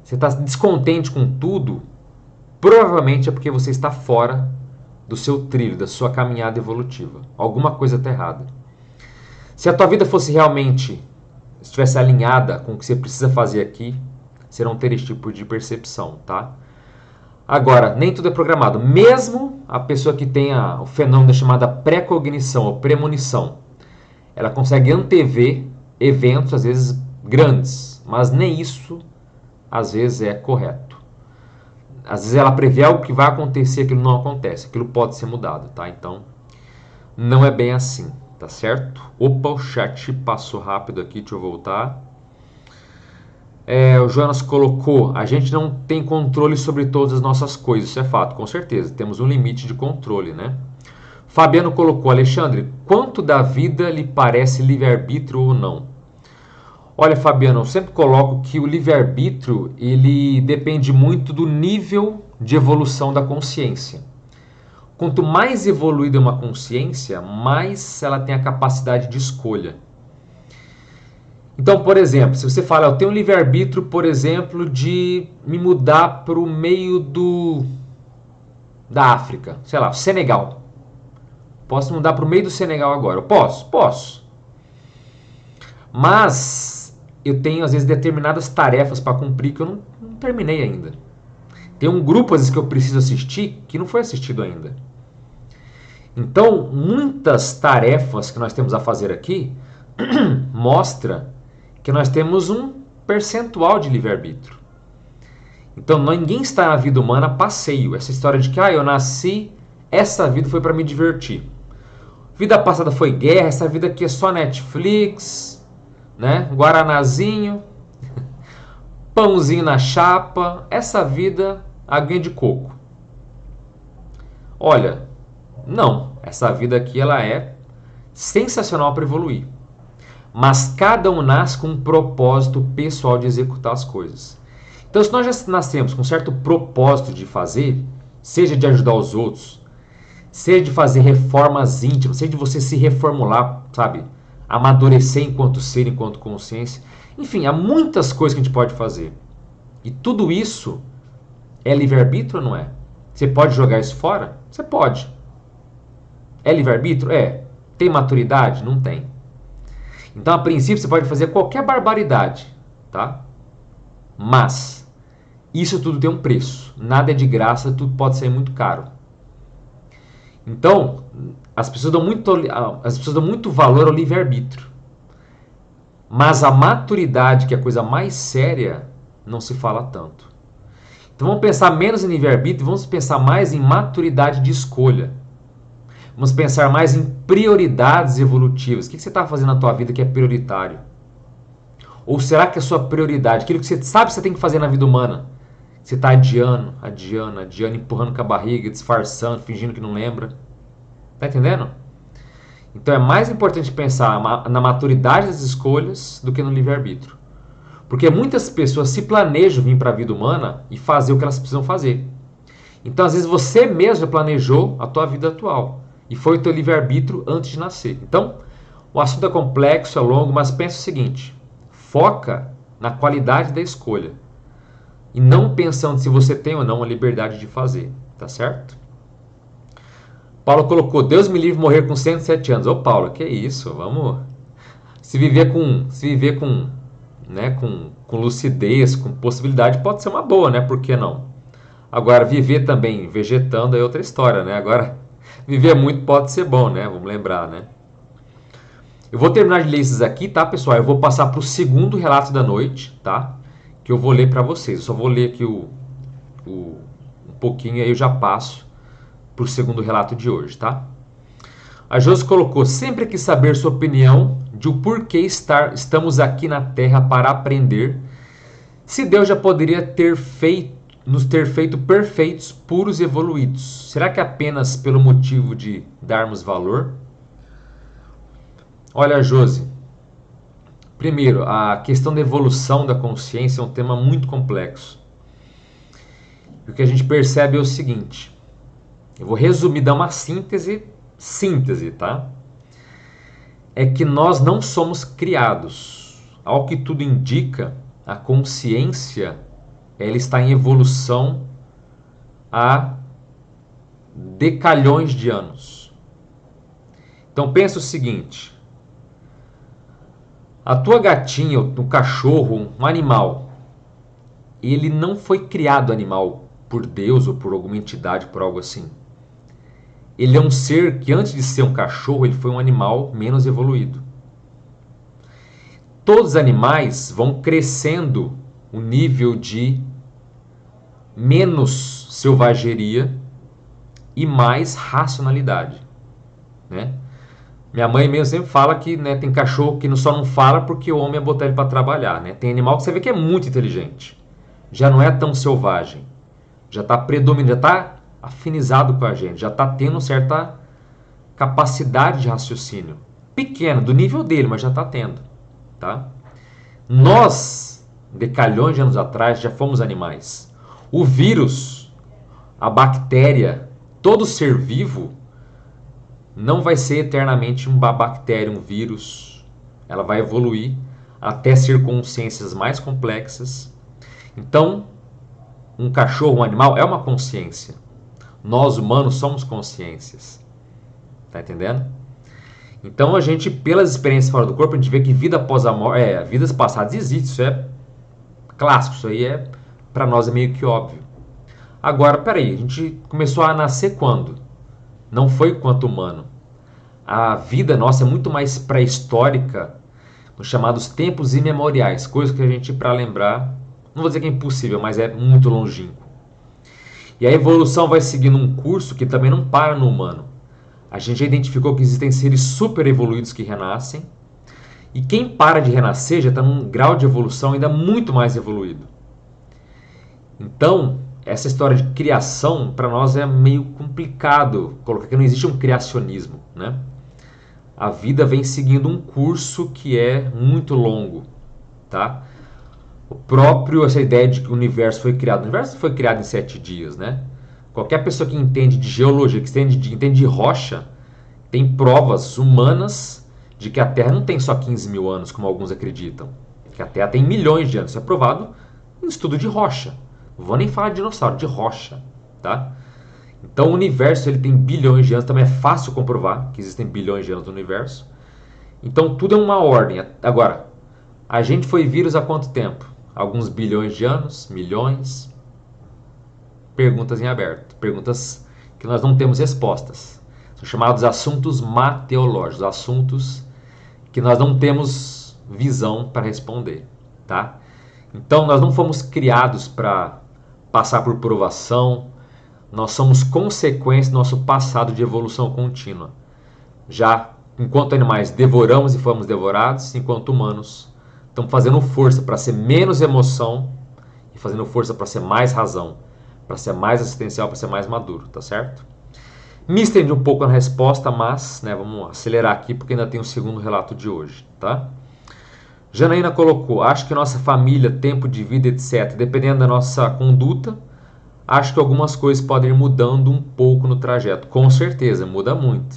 você está descontente com tudo, provavelmente é porque você está fora do seu trilho, da sua caminhada evolutiva. Alguma coisa está errada. Se a tua vida fosse realmente, estivesse alinhada com o que você precisa fazer aqui, você não teria esse tipo de percepção, tá? Agora, nem tudo é programado. Mesmo a pessoa que tenha o fenômeno chamado pré-cognição ou premonição, ela consegue antever eventos, às vezes, grandes, mas nem isso, às vezes, é correto. Às vezes ela prevê algo que vai acontecer, aquilo não acontece, aquilo pode ser mudado, tá? Então, não é bem assim, tá certo? Opa, o chat passou rápido aqui, deixa eu voltar. O Jonas colocou, a gente não tem controle sobre todas as nossas coisas, isso é fato, com certeza, temos um limite de controle, né? Fabiano colocou, Alexandre, quanto da vida lhe parece livre-arbítrio ou não? Olha, Fabiano, eu sempre coloco que o livre-arbítrio, ele depende muito do nível de evolução da consciência. Quanto mais evoluída é uma consciência, mais ela tem a capacidade de escolha. Então, por exemplo, se você fala, eu tenho um livre-arbítrio, por exemplo, de me mudar para o meio da África, sei lá, Senegal. Posso mudar para o meio do Senegal agora? Eu posso? Posso. Mas eu tenho, às vezes, determinadas tarefas para cumprir que eu não terminei ainda. Tem um grupo, às vezes, que eu preciso assistir que não foi assistido ainda. Então, muitas tarefas que nós temos a fazer aqui mostra que nós temos um percentual de livre-arbítrio. Então, ninguém está na vida humana a passeio. Essa história de que eu nasci, essa vida foi para me divertir. Vida passada foi guerra, essa vida aqui é só Netflix, né? Guaranazinho, pãozinho na chapa, essa vida, aguinha de coco. Olha, não, essa vida aqui ela é sensacional para evoluir. Mas cada um nasce com um propósito pessoal de executar as coisas. Então, se nós já nascemos com um certo propósito de fazer, seja de ajudar os outros, seja de fazer reformas íntimas, seja de você se reformular, sabe? Amadurecer enquanto ser, enquanto consciência. Enfim, há muitas coisas que a gente pode fazer. E tudo isso é livre-arbítrio ou não é? Você pode jogar isso fora? Você pode. É livre-arbítrio? É. Tem maturidade? Não tem. Então, a princípio, você pode fazer qualquer barbaridade, tá? Mas isso tudo tem um preço. Nada é de graça, tudo pode ser muito caro. Então, as pessoas dão muito valor ao livre-arbítrio. Mas a maturidade, que é a coisa mais séria, não se fala tanto. Então vamos pensar menos em livre-arbítrio, vamos pensar mais em maturidade de escolha. Vamos pensar mais em prioridades evolutivas. O que você está fazendo na tua vida que é prioritário? Ou será que a sua prioridade, aquilo que você sabe que você tem que fazer na vida humana, você está adiando, empurrando com a barriga, disfarçando, fingindo que não lembra? Tá entendendo? Então é mais importante pensar na maturidade das escolhas do que no livre-arbítrio. Porque muitas pessoas se planejam vir para a vida humana e fazer o que elas precisam fazer. Então às vezes você mesmo planejou a tua vida atual. E foi o teu livre-arbítrio antes de nascer. Então, o assunto é complexo, é longo, mas pensa o seguinte. Foca na qualidade da escolha. E não pensando se você tem ou não a liberdade de fazer. Tá certo? Paulo colocou, Deus me livre de morrer com 107 anos. Ô Paulo, que isso? Vamos... Se viver com lucidez, com possibilidade, pode ser uma boa, né? Por que não? Agora, viver também vegetando é outra história, né? Agora... Viver muito pode ser bom, né? Vamos lembrar, né? Eu vou terminar de ler esses aqui, tá, pessoal? Eu vou passar para o segundo relato da noite, tá? Que eu vou ler para vocês. Eu só vou ler aqui um pouquinho, aí eu já passo para o segundo relato de hoje, tá? A Josi colocou, sempre quis saber sua opinião de o porquê estamos aqui na Terra para aprender, se Deus já poderia nos ter feito perfeitos, puros e evoluídos. Será que apenas pelo motivo de darmos valor? Olha, Josi, primeiro, a questão da evolução da consciência é um tema muito complexo. E o que a gente percebe é o seguinte, eu vou resumir, dar uma síntese, tá? É que nós não somos criados. Ao que tudo indica, a consciência ela está em evolução há decalhões de anos. Então pensa o seguinte, a tua gatinha, um cachorro, um animal, ele não foi criado animal por Deus ou por alguma entidade, por algo assim. Ele é um ser que antes de ser um cachorro, ele foi um animal menos evoluído. Todos os animais vão crescendo o nível de menos selvageria e mais racionalidade, né? Minha mãe mesmo sempre fala que, né, tem cachorro que só não fala porque o homem é botar ele para trabalhar, né? Tem animal que você vê que é muito inteligente, já não é tão selvagem, já está predominando, já está afinizado com a gente, já está tendo certa capacidade de raciocínio, pequena, do nível dele, mas já está tendo, tá? Nós, decalhões de anos atrás, já fomos animais. O vírus, a bactéria, todo ser vivo não vai ser eternamente uma bactéria, um vírus. Ela vai evoluir até ser consciências mais complexas. Então, um cachorro, um animal, é uma consciência. Nós, humanos, somos consciências. Tá entendendo? Então, a gente, pelas experiências fora do corpo, a gente vê que vida após a morte, vidas passadas existem. Isso é clássico, isso aí para nós é meio que óbvio. Agora, peraí, a gente começou a nascer quando? Não foi quanto humano. A vida nossa é muito mais pré-histórica, os chamados tempos imemoriais, coisas que a gente, para lembrar, não vou dizer que é impossível, mas é muito longínquo. E a evolução vai seguindo um curso que também não para no humano. A gente já identificou que existem seres super evoluídos que renascem, e quem para de renascer já está num grau de evolução ainda muito mais evoluído. Então, essa história de criação, para nós é meio complicado colocar que não existe um criacionismo, né? A vida vem seguindo um curso que é muito longo, tá? Essa ideia de que o universo foi criado em 7 dias, né? Qualquer pessoa que entende de geologia, que entende de rocha, tem provas humanas de que a Terra não tem só 15 mil anos, como alguns acreditam. que a Terra tem milhões de anos. Isso é provado em estudo de rocha. Não vou nem falar de dinossauro, de rocha, tá? Então o universo ele tem bilhões de anos, também é fácil comprovar que existem bilhões de anos no universo. Então tudo é uma ordem. Agora, a gente foi vírus há quanto tempo? Alguns bilhões de anos? Milhões? Perguntas em aberto. Perguntas que nós não temos respostas. São chamados assuntos mateológicos, assuntos que nós não temos visão para responder, tá? Então nós não fomos criados para passar por provação, nós somos consequência do nosso passado de evolução contínua. Já enquanto animais devoramos e fomos devorados, enquanto humanos estamos fazendo força para ser menos emoção e fazendo força para ser mais razão, para ser mais assistencial, para ser mais maduro, tá certo? Me estendi um pouco na resposta, mas vamos acelerar aqui porque ainda tem o segundo relato de hoje, tá? Janaína colocou, acho que nossa família, tempo de vida, etc., dependendo da nossa conduta, acho que algumas coisas podem ir mudando um pouco no trajeto. Com certeza, muda muito.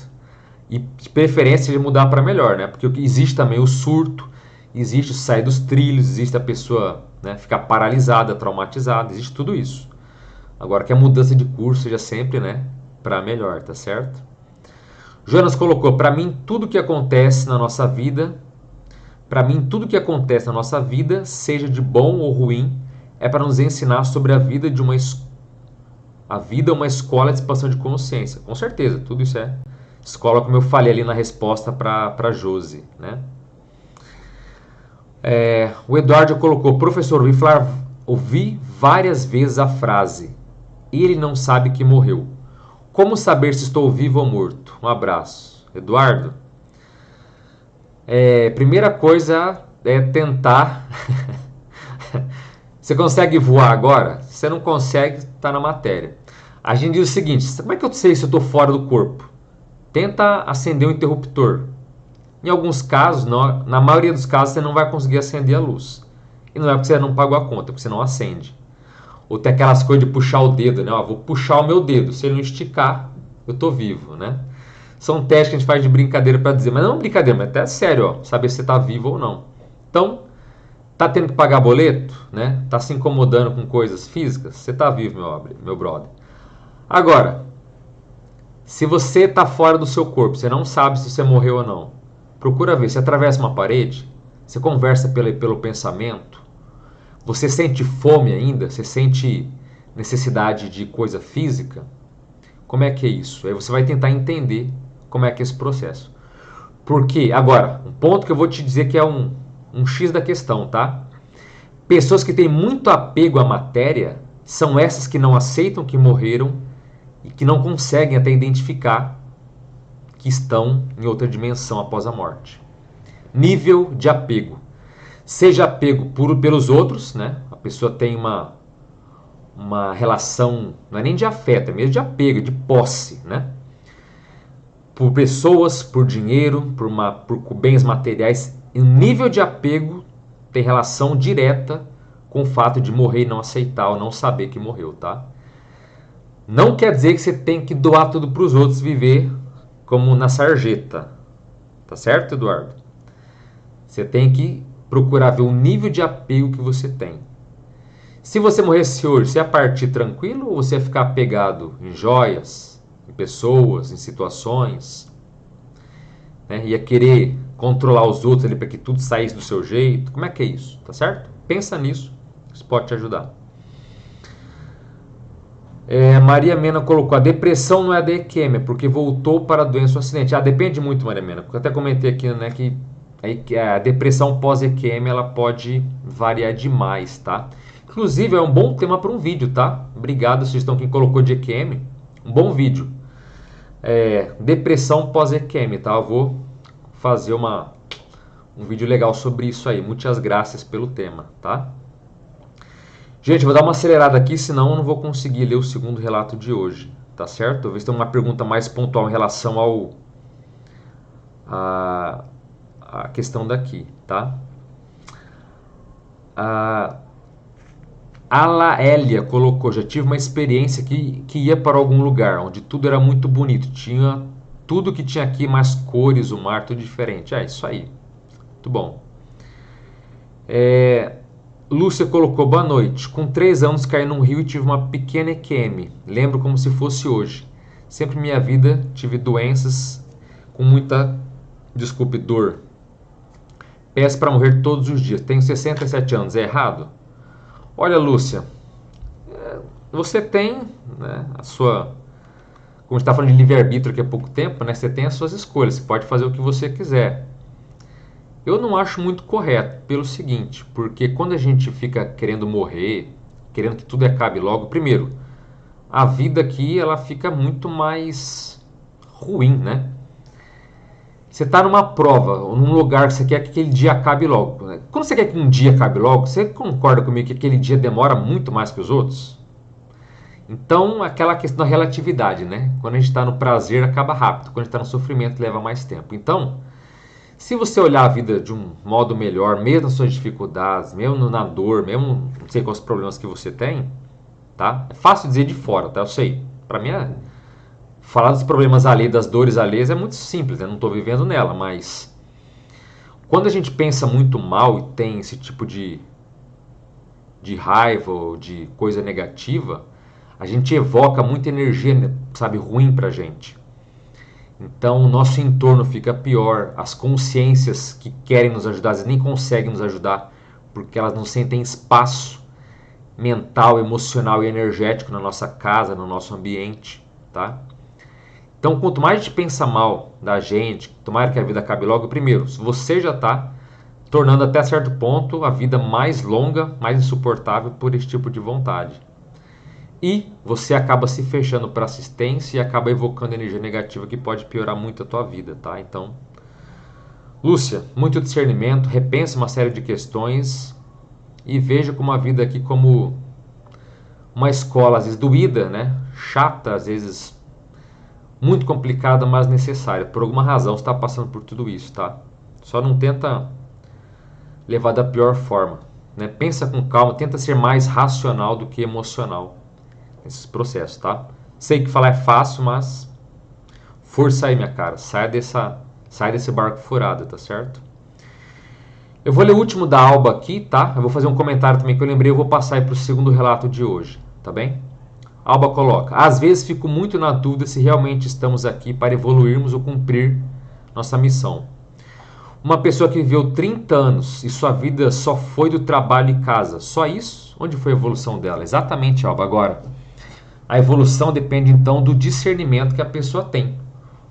E de preferência de mudar para melhor, né? Porque existe também o surto, existe o sair dos trilhos, existe a pessoa ficar paralisada, traumatizada, existe tudo isso. Agora que a mudança de curso seja sempre, para melhor, tá certo? Jonas colocou, para mim tudo que acontece na nossa vida, seja de bom ou ruim, é para nos ensinar sobre a vida de uma uma escola de expansão de consciência. Com certeza, tudo isso é escola, como eu falei ali na resposta para Josi, né? O Eduardo colocou, professor, ouvi várias vezes a frase, ele não sabe que morreu. Como saber se estou vivo ou morto? Um abraço. Eduardo, primeira coisa é tentar... Você consegue voar agora? Se você não consegue, está na matéria. A gente diz o seguinte, como é que eu sei se eu estou fora do corpo? Tenta acender um interruptor. Em alguns casos, na maioria dos casos, você não vai conseguir acender a luz. E não é porque você não pagou a conta, porque você não acende. Ou tem aquelas coisas de puxar o dedo, né? Vou puxar o meu dedo. Se ele não esticar, eu estou vivo, né? São testes que a gente faz de brincadeira para dizer, mas não é brincadeira, mas até sério, saber se você está vivo ou não. Então, tá tendo que pagar boleto, né? Tá se incomodando com coisas físicas, você está vivo, meu brother. Agora, se você está fora do seu corpo, você não sabe se você morreu ou não, procura ver, você atravessa uma parede, você conversa pelo pensamento, você sente fome ainda, você sente necessidade de coisa física, como é que é isso? Aí você vai tentar entender como é que é esse processo. Porque, agora, um ponto que eu vou te dizer que é um X da questão, tá? Pessoas que têm muito apego à matéria são essas que não aceitam que morreram e que não conseguem até identificar que estão em outra dimensão após a morte. Nível de apego. Seja apego puro pelos outros, né? A pessoa tem uma relação, não é nem de afeto, é mesmo de apego, de posse, né? Por pessoas, por dinheiro, por bens materiais. E o nível de apego tem relação direta com o fato de morrer e não aceitar ou não saber que morreu, tá? Não quer dizer que você tem que doar tudo para os outros, viver como na sarjeta. Tá certo, Eduardo? Você tem que procurar ver o nível de apego que você tem. Se você morresse hoje, você ia partir tranquilo ou você ia ficar apegado em joias, em pessoas, em situações? Né? Ia querer controlar os outros ali para que tudo saísse do seu jeito? Como é que é isso? Tá certo? Pensa nisso, isso pode te ajudar. Maria Mena colocou, a depressão não é da EQM, porque voltou para a doença ou acidente. Depende muito, Maria Mena, porque eu até comentei aqui, né, que a depressão pós-EQM ela pode variar demais, tá? Inclusive, é um bom tema para um vídeo, tá? Obrigado, vocês estão quem colocou de EQM. Um bom vídeo. Depressão pós-EQM, tá? Eu vou fazer um vídeo legal sobre isso aí. Muitas graças pelo tema, tá? Gente, vou dar uma acelerada aqui, senão eu não vou conseguir ler o segundo relato de hoje, tá certo? Talvez tenha uma pergunta mais pontual em relação a questão daqui, tá? A Laélia colocou, já tive uma experiência que ia para algum lugar, onde tudo era muito bonito, tinha tudo que tinha aqui, mais cores, o mar, tudo diferente. Isso aí, muito bom. Lúcia colocou, boa noite. Com 3 anos caí num rio e tive uma pequena EQM. Lembro como se fosse hoje. Sempre em minha vida tive doenças com muita, desculpe, dor. Peço para morrer todos os dias. Tenho 67 anos. É errado? Olha, Lúcia, você tem, né, a sua... Como a gente está falando de livre-arbítrio aqui há pouco tempo, né, você tem as suas escolhas. Você pode fazer o que você quiser. Eu não acho muito correto, pelo seguinte, porque quando a gente fica querendo morrer, querendo que tudo acabe logo, primeiro, a vida aqui ela fica muito mais ruim, né? Você está numa prova, ou num lugar que você quer que aquele dia acabe logo. Né? Quando você quer que um dia acabe logo, você concorda comigo que aquele dia demora muito mais que os outros? Então, aquela questão da relatividade, né? Quando a gente está no prazer, acaba rápido. Quando a gente está no sofrimento, leva mais tempo. Então, se você olhar a vida de um modo melhor, mesmo nas suas dificuldades, mesmo na dor, mesmo não sei quais problemas que você tem, tá? É fácil dizer de fora, tá? Eu sei. Para mim, falar dos problemas alheios, das dores alheias é muito simples, né? Não estou vivendo nela, mas quando a gente pensa muito mal e tem esse tipo de raiva ou de coisa negativa, a gente evoca muita energia, sabe, ruim pra gente. Então o nosso entorno fica pior, as consciências que querem nos ajudar, às vezes nem conseguem nos ajudar, porque elas não sentem espaço mental, emocional e energético na nossa casa, no nosso ambiente, tá? Então quanto mais a gente pensa mal da gente, tomara que a vida acabe logo, primeiro, se você já está tornando até certo ponto a vida mais longa, mais insuportável por esse tipo de vontade. E você acaba se fechando para assistência e acaba evocando energia negativa que pode piorar muito a tua vida, tá? Então, Lúcia, muito discernimento, repense uma série de questões e veja como a vida aqui como uma escola, às vezes doída, né? Chata, às vezes muito complicada, mas necessária. Por alguma razão você está passando por tudo isso, tá? Só não tenta levar da pior forma, né? Pensa com calma, tenta ser mais racional do que emocional nesses processos, tá? Sei que falar é fácil, mas força aí, minha cara. Sai desse barco furado, tá certo? Eu vou ler o último da Alba aqui, tá? Eu vou fazer um comentário também que eu lembrei, eu vou passar aí para o segundo relato de hoje, tá bem? Alba coloca: às vezes fico muito na dúvida se realmente estamos aqui para evoluirmos ou cumprir nossa missão. Uma pessoa que viveu 30 anos e sua vida só foi do trabalho e casa, só isso? Onde foi a evolução dela? Exatamente, Alba. Agora, a evolução depende então do discernimento que a pessoa tem.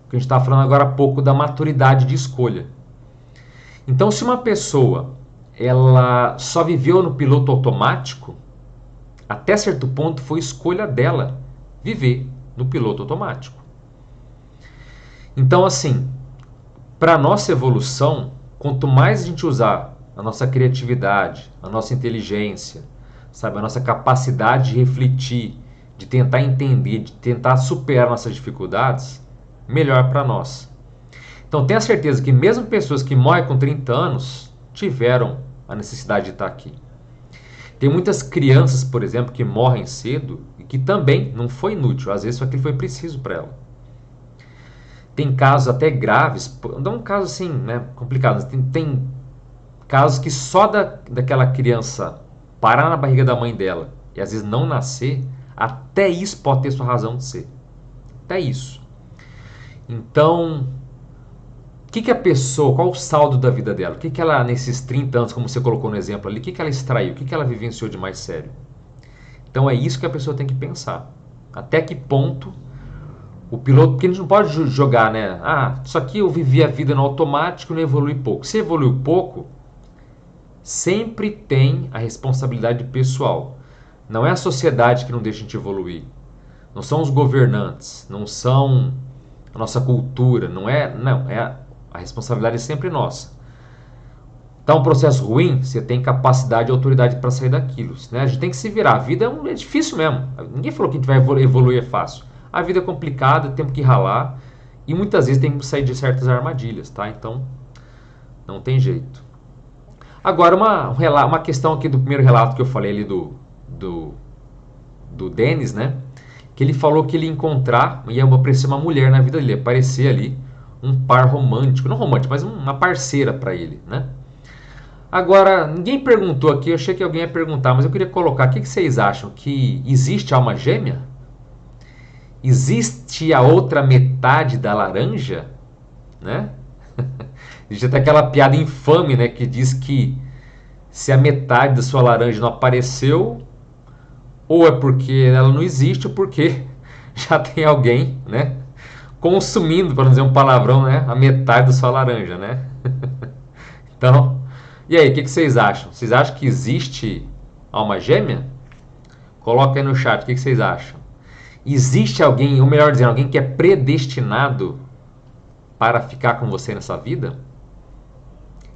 O que a gente estava falando agora há pouco da maturidade de escolha. Então, se uma pessoa ela só viveu no piloto automático, até certo ponto foi escolha dela viver no piloto automático. Então, assim, para a nossa evolução, quanto mais a gente usar a nossa criatividade, a nossa inteligência, sabe, a nossa capacidade de refletir, de tentar entender, de tentar superar nossas dificuldades, melhor para nós. Então tenha certeza que mesmo pessoas que morrem com 30 anos tiveram a necessidade de estar aqui. Tem muitas crianças, por exemplo, que morrem cedo e que também não foi inútil, às vezes aquilo foi preciso para ela. Tem casos até graves, não um caso assim, né, complicado, tem casos que só daquela criança parar na barriga da mãe dela e às vezes não nascer, até isso pode ter sua razão de ser. Até isso. Então, o que a pessoa, qual o saldo da vida dela? O que ela, nesses 30 anos, como você colocou no exemplo ali, o que ela extraiu? O que ela vivenciou de mais sério? Então é isso que a pessoa tem que pensar. Até que ponto o piloto... Porque a gente não pode jogar, né? Ah, isso aqui eu vivi a vida no automático e não evolui pouco. Se evoluiu pouco, sempre tem a responsabilidade pessoal. Não é a sociedade que não deixa a gente evoluir. Não são os governantes, não são a nossa cultura, não é a responsabilidade é sempre nossa. Tá um processo ruim, você tem capacidade e autoridade para sair daquilo, né? A gente tem que se virar. A vida é difícil mesmo. Ninguém falou que a gente vai evoluir é fácil. A vida é complicada, temos que ralar e muitas vezes tem que sair de certas armadilhas, tá? Então, não tem jeito. Agora, uma questão aqui do primeiro relato que eu falei ali do Denis, né? Que ele falou que ele ia encontrar, ia aparecer uma mulher na vida dele, aparecer ali um par romântico, não romântico, mas uma parceira para ele, né? Agora, ninguém perguntou aqui, eu achei que alguém ia perguntar, mas eu queria colocar, o que vocês acham? Que existe alma gêmea? Existe a outra metade da laranja? Né? Existe até aquela piada infame, né, que diz que se a metade da sua laranja não apareceu, ou é porque ela não existe, ou porque já tem alguém, né, consumindo, para não dizer um palavrão, né, a metade da sua laranja, né? Então, e aí, o que vocês acham? Vocês acham que existe alma gêmea? Coloca aí no chat, o que vocês acham? Existe alguém, ou melhor dizendo, alguém que é predestinado para ficar com você nessa vida?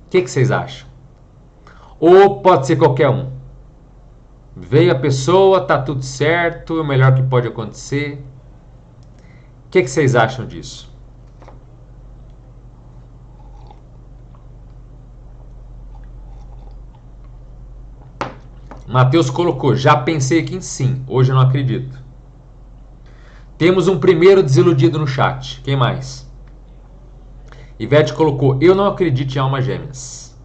O que vocês acham? Ou pode ser qualquer um? Veio a pessoa, tá tudo certo, é o melhor que pode acontecer. O que vocês acham disso? Mateus colocou, já pensei que em sim, hoje eu não acredito. Temos um primeiro desiludido no chat. Quem mais? Ivete colocou, eu não acredito em almas gêmeas.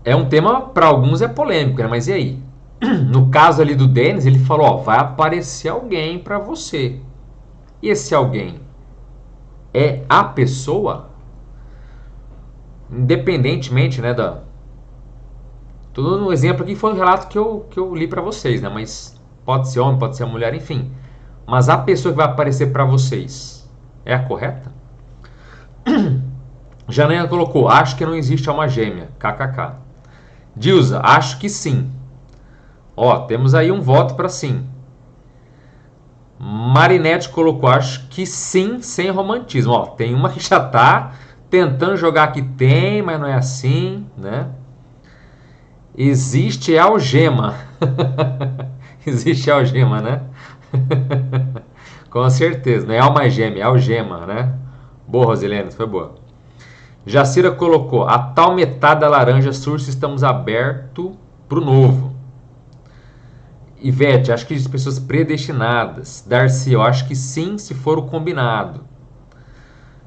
É um tema, para alguns é polêmico, né? Mas e aí? No caso ali do Denis, ele falou, ó, vai aparecer alguém para você. E esse alguém é a pessoa? Independentemente, né, da... Tô dando um exemplo aqui, foi um relato que eu li para vocês, né? Mas pode ser homem, pode ser mulher, enfim. Mas a pessoa que vai aparecer para vocês é a correta? Janaina colocou, acho que não existe alma gêmea, kkk. Dilza, acho que sim. Ó, temos aí um voto para sim. Marinette colocou, acho que sim, sem romantismo. Ó, tem uma que já tá tentando jogar que tem, mas não é assim, né? Existe algema. Existe algema, né? Com certeza, não é alma gêmea, é algema, né? Boa, Rosilene, foi boa. Jacira colocou, a tal metade da laranja surge, estamos abertos para o novo. Ivete, acho que existem pessoas predestinadas. Darcy, eu acho que sim, se for o combinado.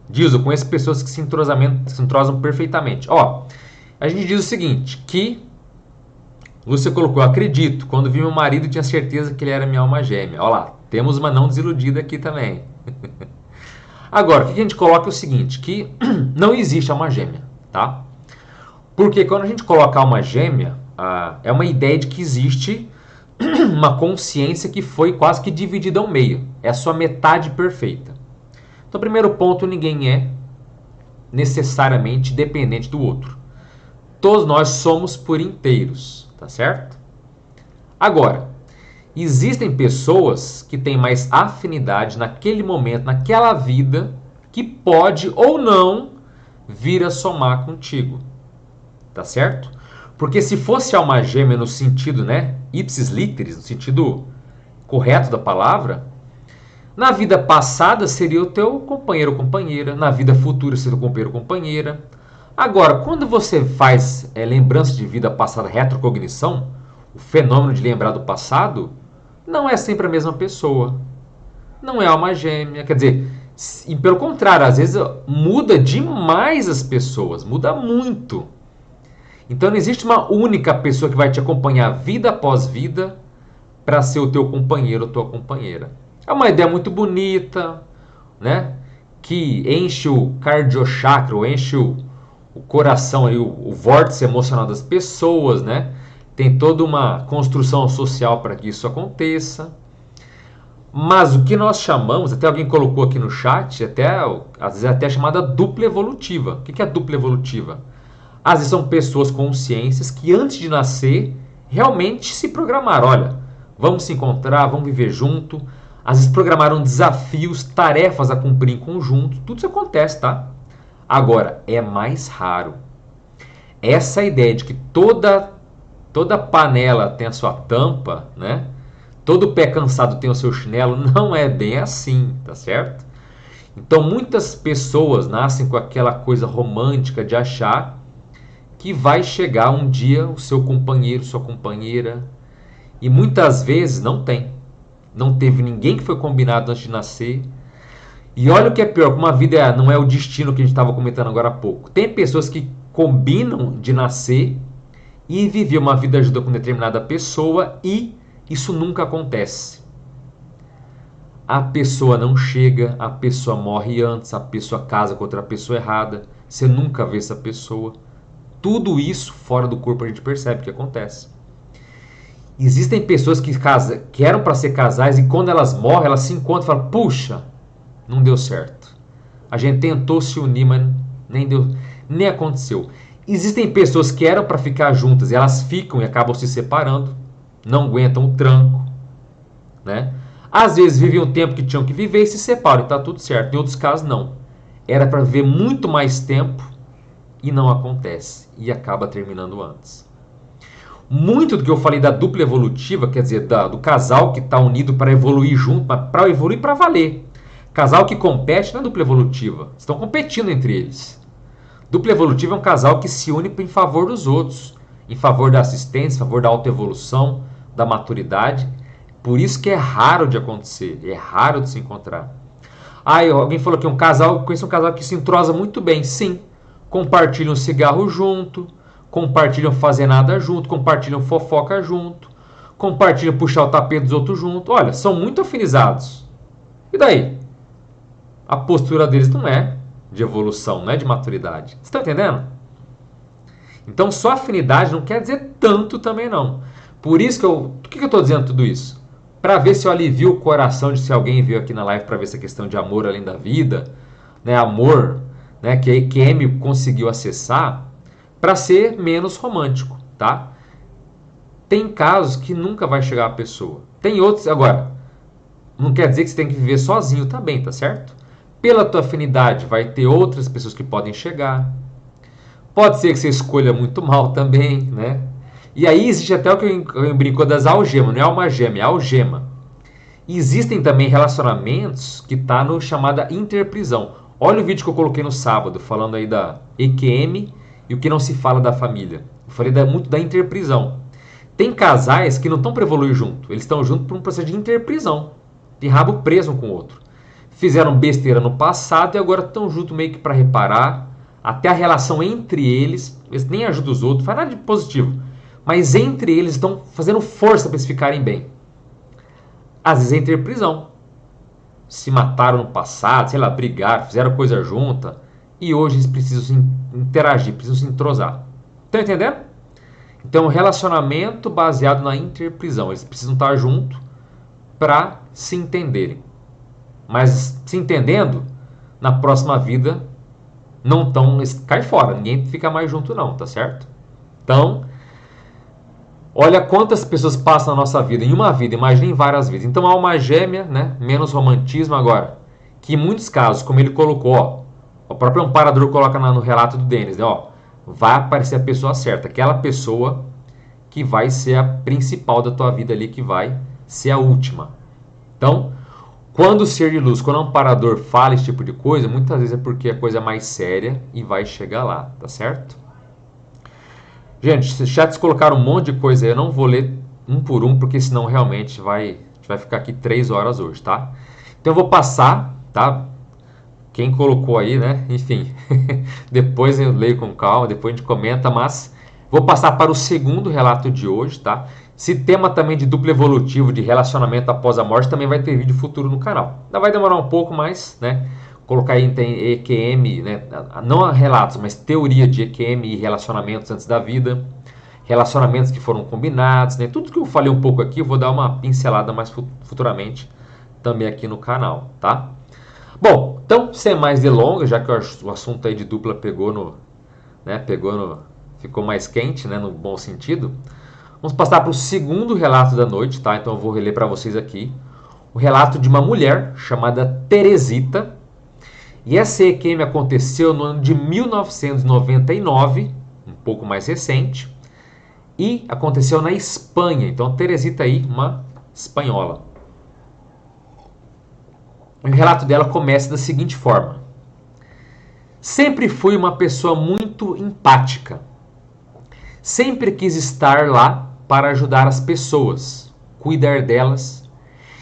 Diz, eu conheço pessoas que se entrosam perfeitamente. Ó, a gente diz o seguinte, que Lúcia colocou, acredito, quando vi meu marido tinha certeza que ele era minha alma gêmea. Ó lá, temos uma não desiludida aqui também. Agora, o que a gente coloca é o seguinte, que não existe alma gêmea, tá? Porque quando a gente coloca alma gêmea, é uma ideia de que existe uma consciência que foi quase que dividida ao meio. É a sua metade perfeita. Então, primeiro ponto, ninguém é necessariamente dependente do outro. Todos nós somos por inteiros, tá certo? Agora, existem pessoas que têm mais afinidade naquele momento, naquela vida, que pode ou não vir a somar contigo. Tá certo? Porque se fosse alma gêmea no sentido, né, ipsis literis, no sentido correto da palavra, na vida passada seria o teu companheiro ou companheira, na vida futura seria o teu companheiro ou companheira. Agora, quando você faz lembrança de vida passada, retrocognição, o fenômeno de lembrar do passado, não é sempre a mesma pessoa. Não é alma gêmea. Quer dizer, e pelo contrário, às vezes muda demais as pessoas, muda muito. Então não existe uma única pessoa que vai te acompanhar vida após vida para ser o teu companheiro ou tua companheira. É uma ideia muito bonita, né? Que enche o cardiochakra, enche o coração, aí, o vórtice emocional das pessoas, né? Tem toda uma construção social para que isso aconteça. Mas o que nós chamamos, até alguém colocou aqui no chat, às vezes até chamada dupla evolutiva. O que é a dupla evolutiva? Às vezes são pessoas com consciências que antes de nascer realmente se programaram. Olha, vamos se encontrar, vamos viver junto. Às vezes programaram desafios, tarefas a cumprir em conjunto. Tudo isso acontece, tá? Agora, é mais raro. Essa ideia de que toda panela tem a sua tampa, né? Todo pé cansado tem o seu chinelo, não é bem assim, tá certo? Então muitas pessoas nascem com aquela coisa romântica de achar que vai chegar um dia o seu companheiro, sua companheira, e muitas vezes não tem. Não teve ninguém que foi combinado antes de nascer. E olha o que é pior, como a vida não é o destino que a gente estava comentando agora há pouco. Tem pessoas que combinam de nascer e viver uma vida ajuda com determinada pessoa e isso nunca acontece. A pessoa não chega, a pessoa morre antes, a pessoa casa com outra pessoa errada, você nunca vê essa pessoa. Tudo isso fora do corpo a gente percebe que acontece. Existem pessoas que eram para ser casais e quando elas morrem, elas se encontram e falam, puxa, não deu certo. A gente tentou se unir, mas nem aconteceu. Existem pessoas que eram para ficar juntas e elas ficam e acabam se separando, não aguentam o tranco, né? Às vezes vivem o tempo que tinham que viver e se separam, e está tudo certo. Em outros casos, não. Era para viver muito mais tempo e não acontece, e acaba terminando antes. Muito do que eu falei da dupla evolutiva, quer dizer, do casal que está unido para evoluir junto, mas para evoluir para valer. Casal que compete não é dupla evolutiva, estão competindo entre eles. Dupla evolutiva é um casal que se une em favor dos outros, em favor da assistência, em favor da autoevolução, da maturidade. Por isso que é raro de acontecer, é raro de se encontrar. Alguém falou que conheço um casal que se entrosa muito bem. Sim, compartilham cigarro junto, compartilham fazer nada junto, compartilham fofoca junto, compartilham puxar o tapete dos outros junto. Olha, são muito afinizados. E daí? A postura deles não é de evolução, não é de maturidade. Você está entendendo? Então, só afinidade não quer dizer tanto também não. Por isso que por que eu estou dizendo tudo isso? Para ver se eu alivio o coração de se alguém veio aqui na live para ver essa questão de amor além da vida, né, amor, né, que a EQM conseguiu acessar, para ser menos romântico, tá? Tem casos que nunca vai chegar a pessoa. Tem outros, agora, não quer dizer que você tem que viver sozinho também, tá certo? Pela tua afinidade, vai ter outras pessoas que podem chegar. Pode ser que você escolha muito mal também, né? E aí existe até o que eu brinco das algemas, não é alma gêmea, é algema. E existem também relacionamentos que tá no chamada interprisão. Olha o vídeo que eu coloquei no sábado, falando aí da EQM e o que não se fala da família. Eu falei muito da interprisão. Tem casais que não estão para evoluir junto, eles estão juntos por um processo de interprisão, de rabo preso um com o outro. Fizeram besteira no passado e agora estão juntos meio que para reparar. Até a relação entre eles nem ajudam os outros, faz nada de positivo. Mas entre eles estão fazendo força para eles ficarem bem. Às vezes é interprisão. Se mataram no passado, sei lá, brigaram, fizeram coisa junta. E hoje eles precisam se interagir, precisam se entrosar. Estão entendendo? Então, relacionamento baseado na interprisão. Eles precisam estar juntos para se entenderem. Mas se entendendo, na próxima vida, não estão. Cai fora, ninguém fica mais junto, não, tá certo? Então, olha quantas pessoas passam na nossa vida, em uma vida, imagina em várias vidas. Então, a alma gêmea, né? Menos romantismo agora. Que em muitos casos, como ele colocou, ó, o próprio amparador coloca no relato do Denis, né? Ó, vai aparecer a pessoa certa, aquela pessoa que vai ser a principal da tua vida ali, que vai ser a última. Então, quando o ser de luz, quando o amparador fala esse tipo de coisa, muitas vezes é porque a coisa é mais séria e vai chegar lá, tá certo? Gente, os chats colocaram um monte de coisa aí, eu não vou ler um por um, porque senão realmente a gente vai ficar aqui 3 horas hoje, tá? Então eu vou passar, tá? Quem colocou aí, né? Enfim, depois eu leio com calma, depois a gente comenta, mas vou passar para o segundo relato de hoje, tá? Esse tema também de duplo evolutivo, de relacionamento após a morte, também vai ter vídeo futuro no canal. Ainda vai demorar um pouco, mas, né? Colocar aí tem EQM, né? Não relatos, mas teoria de EQM e relacionamentos antes da vida. Relacionamentos que foram combinados, né? Tudo que eu falei um pouco aqui, eu vou dar uma pincelada mais futuramente também aqui no canal, tá? Bom, então, sem mais delongas, já que o assunto aí de dupla ficou mais quente, né? No bom sentido. Vamos passar para o segundo relato da noite, tá? Então eu vou reler para vocês aqui. O relato de uma mulher chamada Teresita. E essa EQM aconteceu no ano de 1999, um pouco mais recente. E aconteceu na Espanha. Então Teresita aí, uma espanhola. O relato dela começa da seguinte forma. Sempre fui uma pessoa muito empática. Sempre quis estar lá para ajudar as pessoas, cuidar delas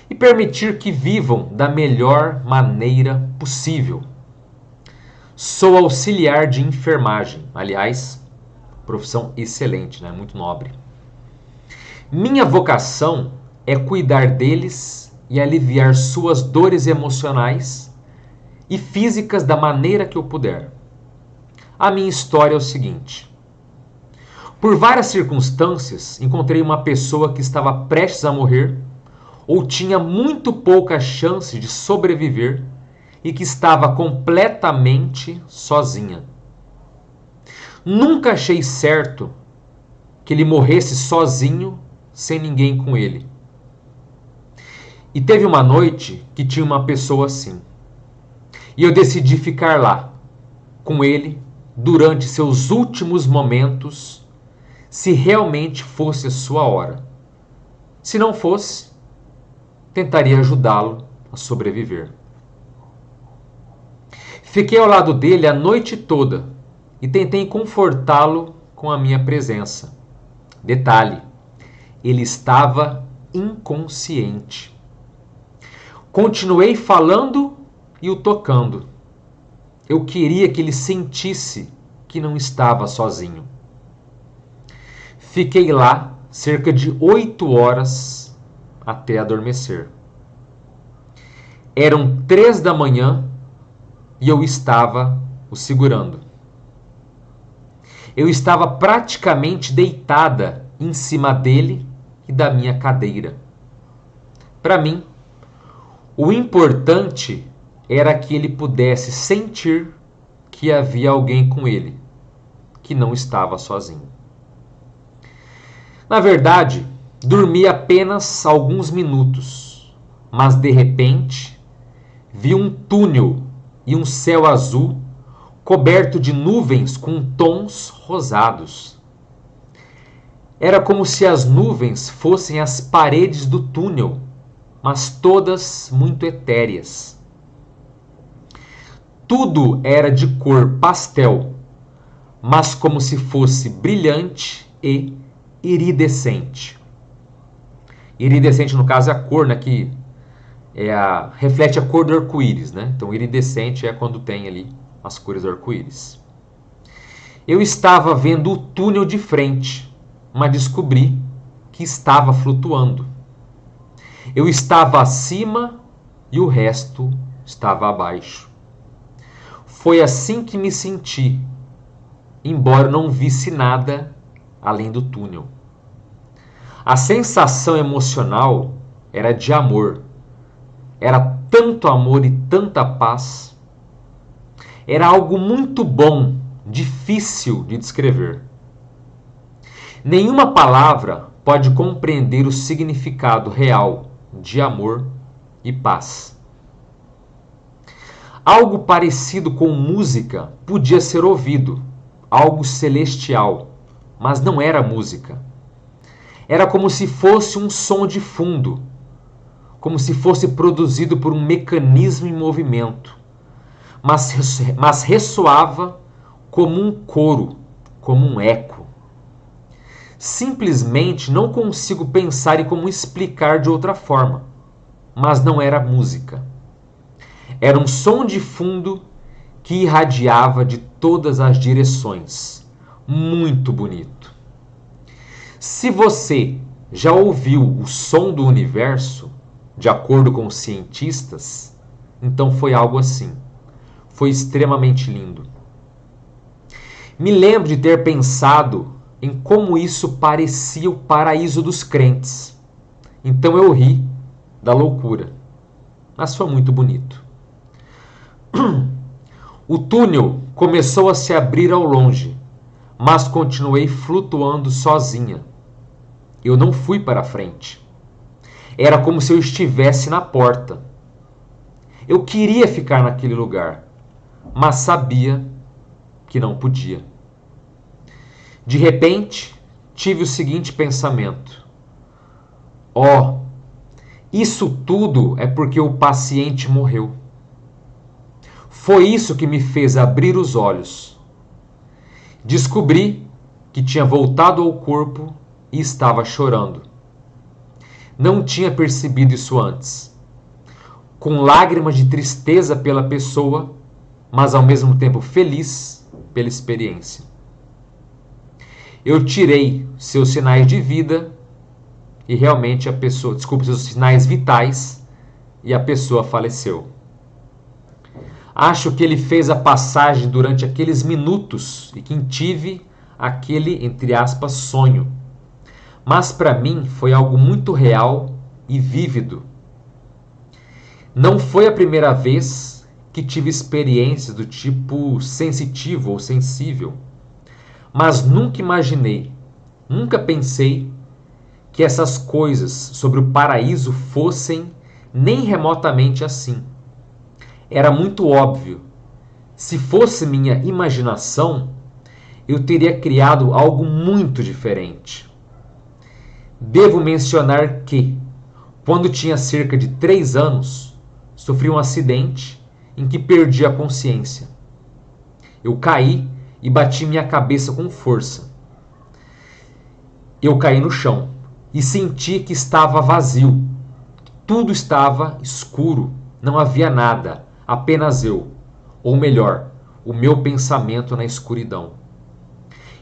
e permitir que vivam da melhor maneira possível. Sou auxiliar de enfermagem, aliás, profissão excelente, né? Muito nobre. Minha vocação é cuidar deles e aliviar suas dores emocionais e físicas da maneira que eu puder. A minha história é o seguinte: por várias circunstâncias, encontrei uma pessoa que estava prestes a morrer ou tinha muito pouca chance de sobreviver e que estava completamente sozinha. Nunca achei certo que ele morresse sozinho, sem ninguém com ele. E teve uma noite que tinha uma pessoa assim. E eu decidi ficar lá, com ele, durante seus últimos momentos, se realmente fosse a sua hora. Se não fosse, tentaria ajudá-lo a sobreviver. Fiquei ao lado dele a noite toda e tentei confortá-lo com a minha presença. Detalhe, ele estava inconsciente. Continuei falando e o tocando. Eu queria que ele sentisse que não estava sozinho. Fiquei lá cerca de 8 horas até adormecer. Eram 3 da manhã e eu estava o segurando. Eu estava praticamente deitada em cima dele e da minha cadeira. Para mim, o importante era que ele pudesse sentir que havia alguém com ele, que não estava sozinho. Na verdade, dormi apenas alguns minutos, mas de repente vi um túnel e um céu azul coberto de nuvens com tons rosados. Era como se as nuvens fossem as paredes do túnel, mas todas muito etéreas. Tudo era de cor pastel, mas como se fosse brilhante e iridescente. Iridescente, no caso, é a cor, né, que reflete a cor do arco-íris, né? Então, iridescente é quando tem ali as cores do arco-íris. Eu estava vendo o túnel de frente, mas descobri que estava flutuando. Eu estava acima e o resto estava abaixo. Foi assim que me senti, embora não visse nada além do túnel. A sensação emocional era de amor. Era tanto amor e tanta paz. Era algo muito bom, difícil de descrever. Nenhuma palavra pode compreender o significado real de amor e paz. Algo parecido com música podia ser ouvido, algo celestial, mas não era música. Era como se fosse um som de fundo, como se fosse produzido por um mecanismo em movimento, mas ressoava como um coro, como um eco. Simplesmente não consigo pensar em como explicar de outra forma, mas não era música. Era um som de fundo que irradiava de todas as direções. Muito bonito. Se você já ouviu o som do universo, de acordo com os cientistas, então foi algo assim. Foi extremamente lindo. Me lembro de ter pensado em como isso parecia o paraíso dos crentes. Então eu ri da loucura. Mas foi muito bonito. O túnel começou a se abrir ao longe, mas continuei flutuando sozinha. Eu não fui para frente. Era como se eu estivesse na porta. Eu queria ficar naquele lugar, mas sabia que não podia. De repente, tive o seguinte pensamento: oh, isso tudo é porque o paciente morreu. Foi isso que me fez abrir os olhos. Descobri que tinha voltado ao corpo e estava chorando. Não tinha percebido isso antes. Com lágrimas de tristeza pela pessoa, mas ao mesmo tempo feliz pela experiência. Eu tirei seus sinais de vida e realmente a pessoa, seus sinais vitais, e a pessoa faleceu. Acho que ele fez a passagem durante aqueles minutos e que tive aquele, entre aspas, sonho. Mas para mim foi algo muito real e vívido. Não foi a primeira vez que tive experiências do tipo sensitivo ou sensível, mas nunca imaginei, nunca pensei que essas coisas sobre o paraíso fossem nem remotamente assim. Era muito óbvio. Se fosse minha imaginação, eu teria criado algo muito diferente. Devo mencionar que, quando tinha cerca de 3 anos, sofri um acidente em que perdi a consciência. Eu caí e bati minha cabeça com força. Eu caí no chão e senti que estava vazio. Tudo estava escuro, não havia nada, apenas eu, ou melhor, o meu pensamento na escuridão.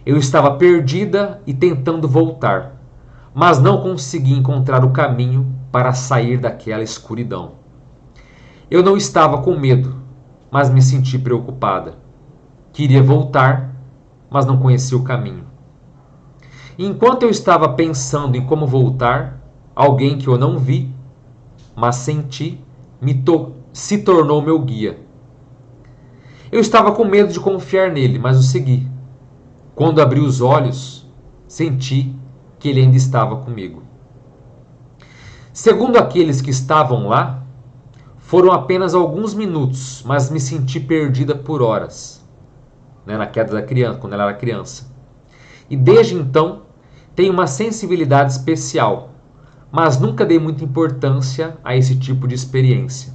Eu estava perdida e tentando voltar, mas não consegui encontrar o caminho para sair daquela escuridão. Eu não estava com medo, mas me senti preocupada. Queria voltar, mas não conhecia o caminho. Enquanto eu estava pensando em como voltar, alguém que eu não vi, mas senti, se tornou meu guia. Eu estava com medo de confiar nele, mas o segui. Quando abri os olhos, senti que ele ainda estava comigo. Segundo aqueles que estavam lá, foram apenas alguns minutos, mas me senti perdida por horas, na queda da criança, quando ela era criança. E desde então, tenho uma sensibilidade especial, mas nunca dei muita importância a esse tipo de experiência.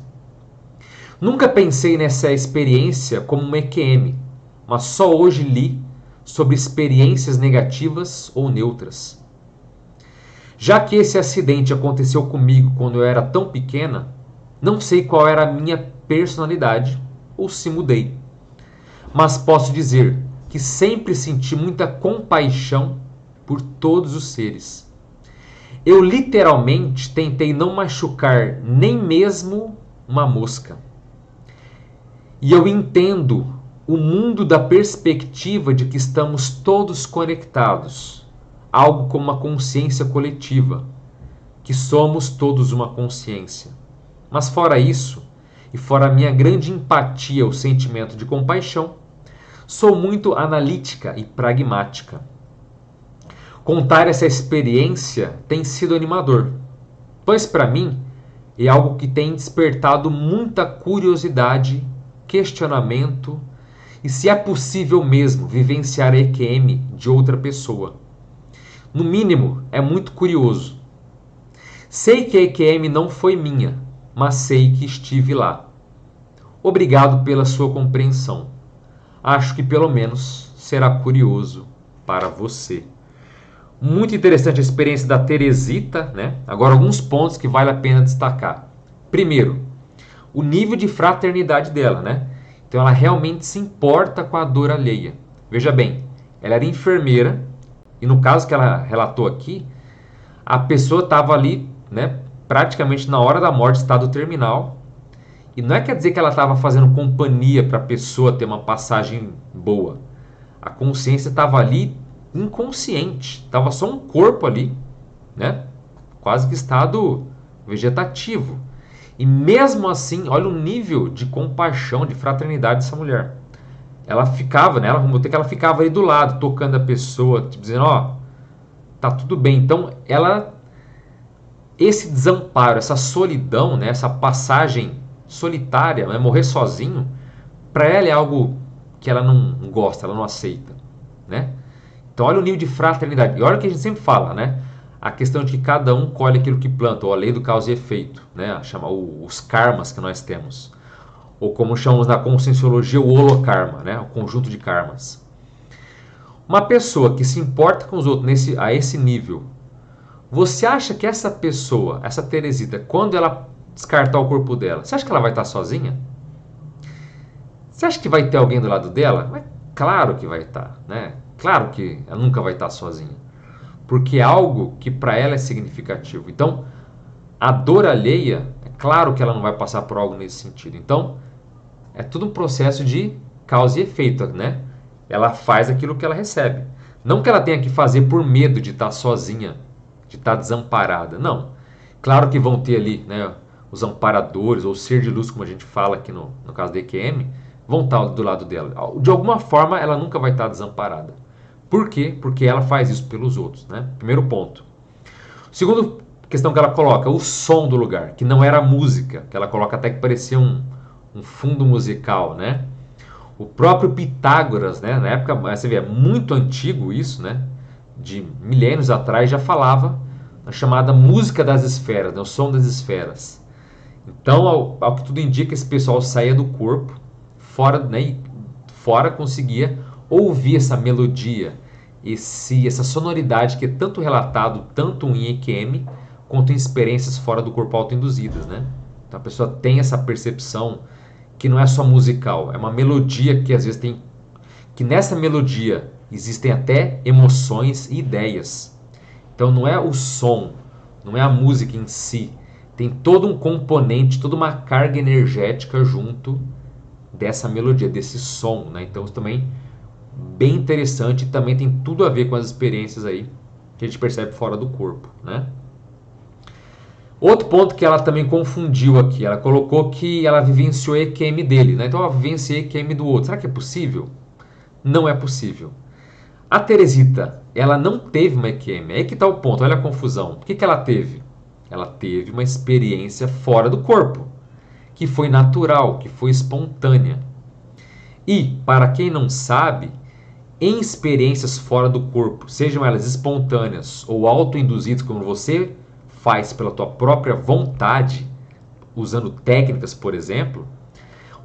Nunca pensei nessa experiência como uma EQM, mas só hoje li sobre experiências negativas ou neutras. Já que esse acidente aconteceu comigo quando eu era tão pequena, não sei qual era a minha personalidade ou se mudei. Mas posso dizer que sempre senti muita compaixão por todos os seres. Eu literalmente tentei não machucar nem mesmo uma mosca. E eu entendo o mundo da perspectiva de que estamos todos conectados, algo como uma consciência coletiva, que somos todos uma consciência. Mas fora isso, e fora a minha grande empatia ao sentimento de compaixão, sou muito analítica e pragmática. Contar essa experiência tem sido animador, pois para mim é algo que tem despertado muita curiosidade, questionamento e se é possível mesmo vivenciar a EQM de outra pessoa. No mínimo, é muito curioso. Sei que a EQM não foi minha, mas sei que estive lá. Obrigado pela sua compreensão. Acho que pelo menos será curioso para você. Muito interessante a experiência da Teresita, né? Agora, alguns pontos que vale a pena destacar. Primeiro, o nível de fraternidade dela, né? Então, ela realmente se importa com a dor alheia. Veja bem, ela era enfermeira e no caso que ela relatou aqui, a pessoa estava ali, né? Praticamente na hora da morte, estado terminal. E não é quer dizer que ela estava fazendo companhia para a pessoa ter uma passagem boa. A consciência estava ali inconsciente, estava só um corpo ali, né? Quase que estado vegetativo. E mesmo assim, olha o nível de compaixão, de fraternidade dessa mulher. Ela ficava, né? Ela ficava ali do lado, tocando a pessoa, tipo, dizendo, ó, tá tudo bem. Então, esse desamparo, essa solidão, né? Essa passagem solitária, né? Morrer sozinho, para ela é algo que ela não gosta, ela não aceita, né? Então olha o nível de fraternidade. E olha o que a gente sempre fala, né? A questão de que cada um colhe aquilo que planta, ou a lei do causa e efeito, né? Chama os karmas que nós temos. Ou como chamamos na conscienciologia, o holokarma, né? O conjunto de karmas. Uma pessoa que se importa com os outros a esse nível, Você acha que essa pessoa, essa Teresita, quando ela descartar o corpo dela, você acha que ela vai estar sozinha? Você acha que vai ter alguém do lado dela? Mas claro que vai estar, né? Claro que ela nunca vai estar sozinha. Porque é algo que para ela é significativo. Então, a dor alheia, é claro que ela não vai passar por algo nesse sentido. Então, é tudo um processo de causa e efeito, né? Ela faz aquilo que ela recebe. Não que ela tenha que fazer por medo de estar sozinha, de estar desamparada. Não. Claro que vão ter ali, né, os amparadores, ou ser de luz, como a gente fala aqui no caso da EQM, vão estar do lado dela. De alguma forma, ela nunca vai estar desamparada. Por quê? Porque ela faz isso pelos outros, né? Primeiro ponto. Segundo questão que ela coloca, o som do lugar, que não era música, que ela coloca até que parecia um fundo musical, né? O próprio Pitágoras, né? Na época, você vê, é muito antigo isso, né? De milênios atrás já falava a chamada música das esferas, né? O som das esferas. Então, ao que tudo indica, esse pessoal saía do corpo, fora, né? E fora conseguia ouvir essa melodia, essa sonoridade que é tanto relatado, tanto em EQM, quanto em experiências fora do corpo autoinduzidas, né? Então a pessoa tem essa percepção que não é só musical, é uma melodia que às vezes tem... que nessa melodia existem até emoções e ideias. Então não é o som, não é a música em si, tem todo um componente, toda uma carga energética junto dessa melodia, desse som, né? Então isso também bem interessante e também tem tudo a ver com as experiências aí que a gente percebe fora do corpo, né? Outro ponto que ela também confundiu aqui, ela colocou que ela vivenciou EQM dele, né? Então ela vivenciou EQM do outro. Será que é possível? Não é possível. A Teresita, ela não teve uma EQM. Aí que está o ponto, olha a confusão. O que ela teve? Ela teve uma experiência fora do corpo, que foi natural, que foi espontânea. E, para quem não sabe, em experiências fora do corpo, sejam elas espontâneas ou autoinduzidas, como você faz pela tua própria vontade, usando técnicas, por exemplo,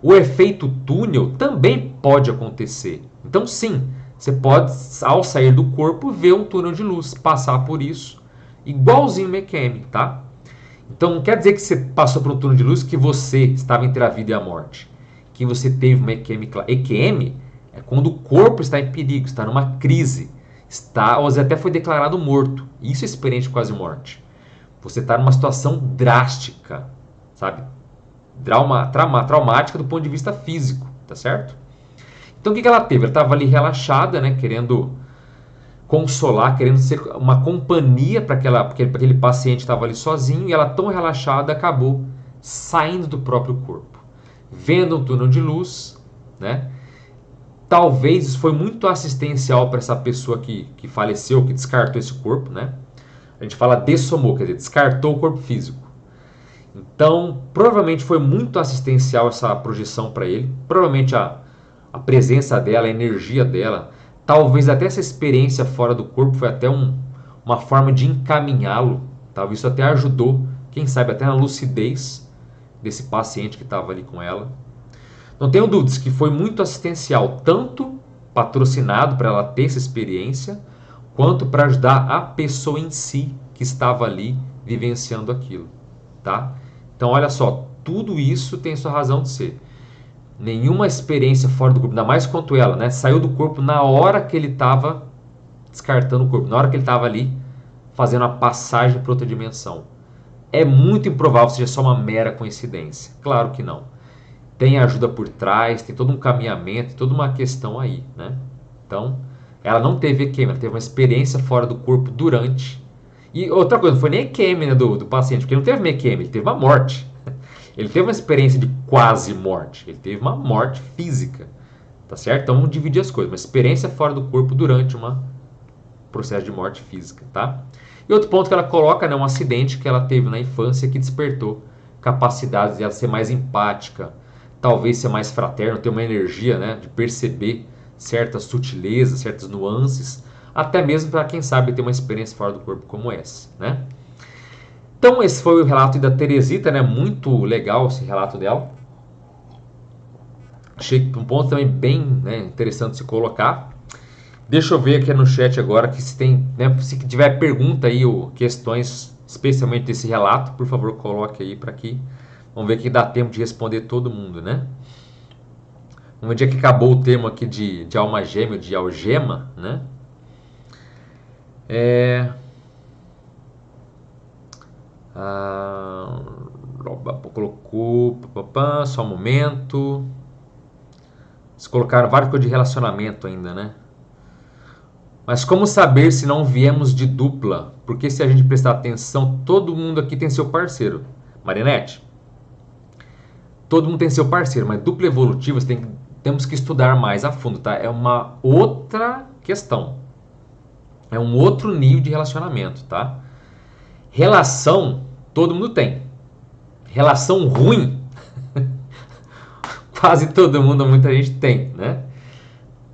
o efeito túnel também pode acontecer. Então, sim, você pode, ao sair do corpo, ver um túnel de luz, passar por isso, igualzinho o EQM, tá? Então, não quer dizer que você passou por um túnel de luz que você estava entre a vida e a morte, que você teve uma EQM. EQM é quando o corpo está em perigo, está numa crise, ou até foi declarado morto. Isso é experiência de quase morte. Você está numa situação drástica, sabe? Traumática do ponto de vista físico, tá certo? Então o que ela teve? Ela estava ali relaxada, né? Querendo consolar, querendo ser uma companhia para aquele paciente que estava ali sozinho, e ela tão relaxada acabou saindo do próprio corpo, vendo um túnel de luz, né? Talvez isso foi muito assistencial para essa pessoa que faleceu, que descartou esse corpo, né? A gente fala dessomou, quer dizer, descartou o corpo físico. Então, provavelmente foi muito assistencial essa projeção para ele. Provavelmente a presença dela, a energia dela, talvez até essa experiência fora do corpo foi até uma forma de encaminhá-lo. Talvez isso até ajudou, quem sabe até na lucidez desse paciente que estava ali com ela. Não tenho dúvidas que foi muito assistencial, tanto patrocinado para ela ter essa experiência, quanto para ajudar a pessoa em si que estava ali vivenciando aquilo, tá? Então, olha só, tudo isso tem sua razão de ser. Nenhuma experiência fora do corpo, ainda mais quanto ela, né? Saiu do corpo na hora que ele estava descartando o corpo, na hora que ele estava ali fazendo a passagem para outra dimensão. É muito improvável que seja só uma mera coincidência. Claro que não. Tem ajuda por trás, tem todo um caminhamento, toda uma questão aí, né? Então, ela não teve EQM, ela teve uma experiência fora do corpo durante. E outra coisa, não foi nem EQM, né, do paciente, porque ele não teve uma EQM, ele teve uma morte. Ele teve uma experiência de quase morte, ele teve uma morte física, tá certo? Então vamos dividir as coisas, uma experiência fora do corpo durante um processo de morte física, tá? E outro ponto que ela coloca, né, um acidente que ela teve na infância que despertou capacidades de ela ser mais empática, talvez ser mais fraterno, ter uma energia, né, de perceber certas sutilezas, certas nuances, até mesmo para quem sabe ter uma experiência fora do corpo como essa, né? Então esse foi o relato da Teresita, né? Muito legal esse relato dela. Achei um ponto também bem, né, interessante de se colocar. Deixa eu ver aqui no chat agora que se tem, né, se tiver pergunta aí ou questões, especialmente desse relato, por favor, coloque aí para aqui. Vamos ver que dá tempo de responder todo mundo, né? Vamos ver que acabou o termo aqui de alma gêmea, de algema, né? Colocou, só um momento. Eles colocaram várias coisas de relacionamento ainda, né? Mas como saber se não viemos de dupla? Porque se a gente prestar atenção, todo mundo aqui tem seu parceiro. Marinete, todo mundo tem seu parceiro, mas dupla evolutiva temos que estudar mais a fundo, tá? É uma outra questão. É um outro nível de relacionamento, tá? Relação, todo mundo tem. Relação ruim, quase todo mundo, muita gente tem, né?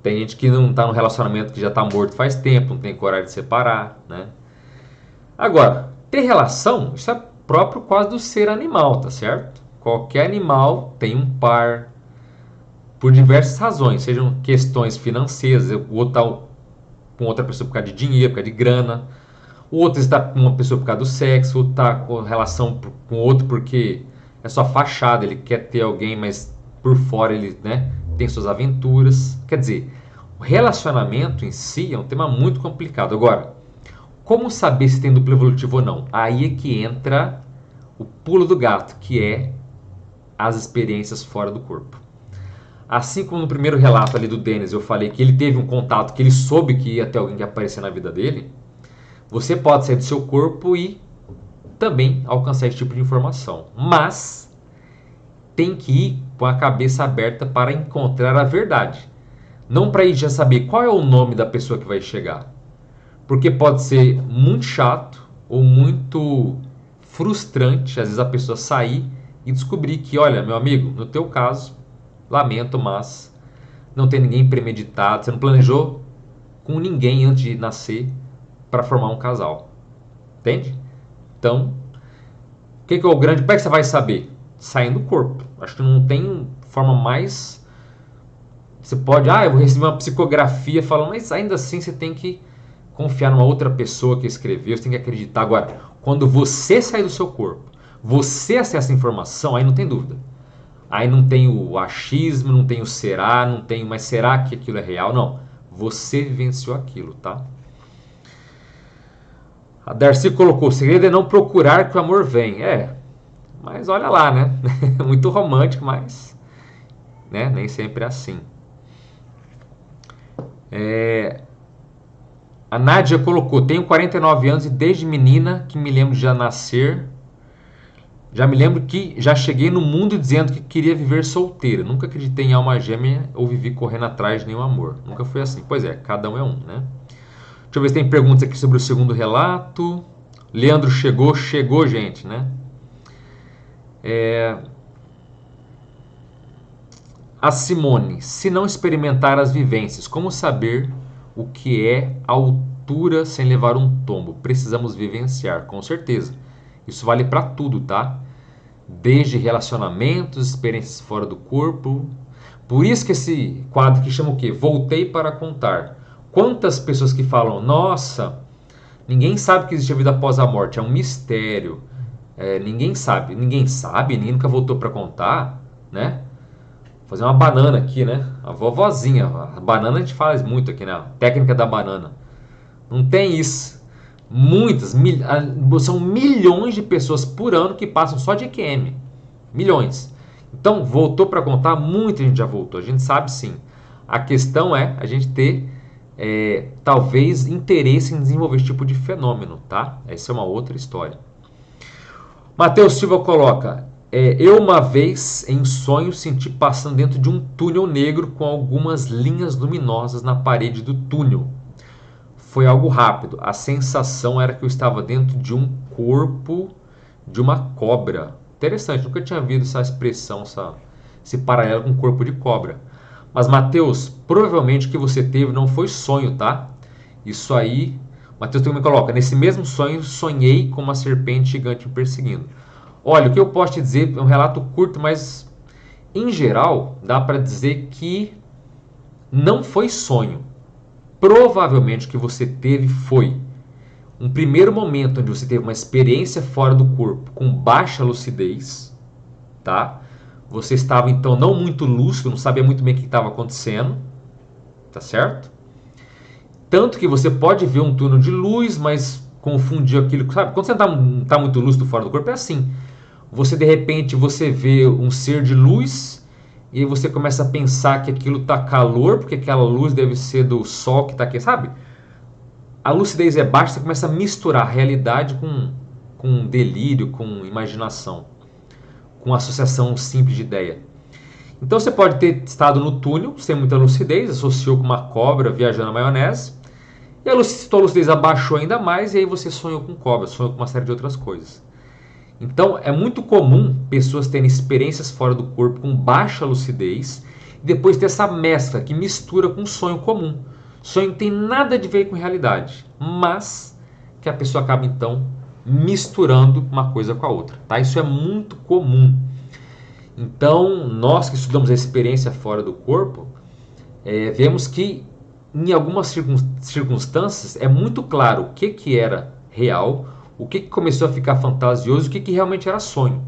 Tem gente que não está no relacionamento que já está morto faz tempo, não tem coragem de separar, né? Agora, ter relação, isso é próprio quase do ser animal, tá certo? Qualquer animal tem um par por diversas razões, sejam questões financeiras, o outro está com outra pessoa por causa de dinheiro, por causa de grana, o outro está com uma pessoa por causa do sexo, o outro está com relação com outro porque é só fachada, ele quer ter alguém, mas por fora ele, né, tem suas aventuras. Quer dizer, o relacionamento em si é um tema muito complicado. Agora, como saber se tem duplo evolutivo ou não? Aí é que entra o pulo do gato, que é as experiências fora do corpo. Assim como no primeiro relato ali do Denis, eu falei que ele teve um contato, que ele soube que ia ter alguém que ia aparecer na vida dele, você pode sair do seu corpo e também alcançar esse tipo de informação. Mas tem que ir com a cabeça aberta para encontrar a verdade. Não para ir já saber qual é o nome da pessoa que vai chegar. Porque pode ser muito chato ou muito frustrante, às vezes, a pessoa sair e descobrir que, olha, meu amigo, no teu caso, lamento, mas não tem ninguém premeditado, você não planejou com ninguém antes de nascer para formar um casal. Entende? Então, o que é o grande... Como é que você vai saber? Saindo do corpo. Acho que não tem forma mais... Você pode... eu vou receber uma psicografia falando, mas ainda assim você tem que confiar numa outra pessoa que escreveu, você tem que acreditar. Agora, quando você sair do seu corpo, você acessa a informação, aí não tem dúvida. Aí não tem o achismo, não tem o será, não tem, mas será que aquilo é real? Não. Você vivenciou aquilo, tá? A Darcy colocou, o segredo é não procurar que o amor vem. Mas olha lá, né? Muito romântico, mas né? Nem sempre é assim. A Nádia colocou, tenho 49 anos e desde menina que me lembro de já nascer, já me lembro que já cheguei no mundo dizendo que queria viver solteira. Nunca acreditei em alma gêmea ou vivi correndo atrás de nenhum amor. Nunca foi assim. Pois é, cada um é um, né? Deixa eu ver se tem perguntas aqui sobre o segundo relato. Leandro chegou, gente, né? A Simone, se não experimentar as vivências, como saber o que é altura sem levar um tombo? Precisamos vivenciar, com certeza. Isso vale para tudo, tá? Desde relacionamentos, experiências fora do corpo. Por isso que esse quadro que chama o quê? Voltei para contar. Quantas pessoas que falam, nossa, ninguém sabe que existe a vida após a morte, é um mistério. Ninguém sabe, ninguém nunca voltou para contar, né? Vou fazer uma banana aqui, né? A vovozinha, a banana a gente faz muito aqui, né? A técnica da banana. Não tem isso. São milhões de pessoas por ano que passam só de EQM. Milhões. Então, voltou para contar? Muita gente já voltou. A gente sabe sim. A questão é a gente ter, talvez, interesse em desenvolver esse tipo de fenômeno, tá? Essa é uma outra história. Matheus Silva coloca, eu uma vez em sonho senti passando dentro de um túnel negro com algumas linhas luminosas na parede do túnel. Foi algo rápido. A sensação era que eu estava dentro de um corpo de uma cobra. Interessante, nunca tinha visto essa expressão, esse paralelo com o corpo de cobra. Mas, Matheus, provavelmente o que você teve não foi sonho, tá? Isso aí, Matheus também coloca, nesse mesmo sonho sonhei com uma serpente gigante me perseguindo. Olha, o que eu posso te dizer é um relato curto, mas em geral dá para dizer que não foi sonho. provavelmente o que você teve foi um primeiro momento onde você teve uma experiência fora do corpo com baixa lucidez, tá? Você estava então não muito lúcido, não sabia muito bem o que estava acontecendo, tá certo? Tanto que você pode ver um túnel de luz, mas confundir aquilo, sabe? Quando você não tá muito lúcido fora do corpo, é assim. Você, de repente, você vê um ser de luz e aí você começa a pensar que aquilo tá calor, porque aquela luz deve ser do sol que tá aqui, sabe? A lucidez é baixa, você começa a misturar realidade com delírio, com imaginação, com associação simples de ideia. Então você pode ter estado no túnel, sem muita lucidez, associou com uma cobra viajando na maionese, e a sua lucidez abaixou ainda mais, e aí você sonhou com cobra, sonhou com uma série de outras coisas. Então é muito comum pessoas terem experiências fora do corpo com baixa lucidez, e depois ter essa mescla que mistura com um sonho comum. Sonho não tem nada a ver com realidade, mas que a pessoa acaba então misturando uma coisa com a outra. Tá? Isso é muito comum. Então, nós que estudamos a experiência fora do corpo, vemos que em algumas circunstâncias é muito claro o que era real, o que começou a ficar fantasioso, o que realmente era sonho.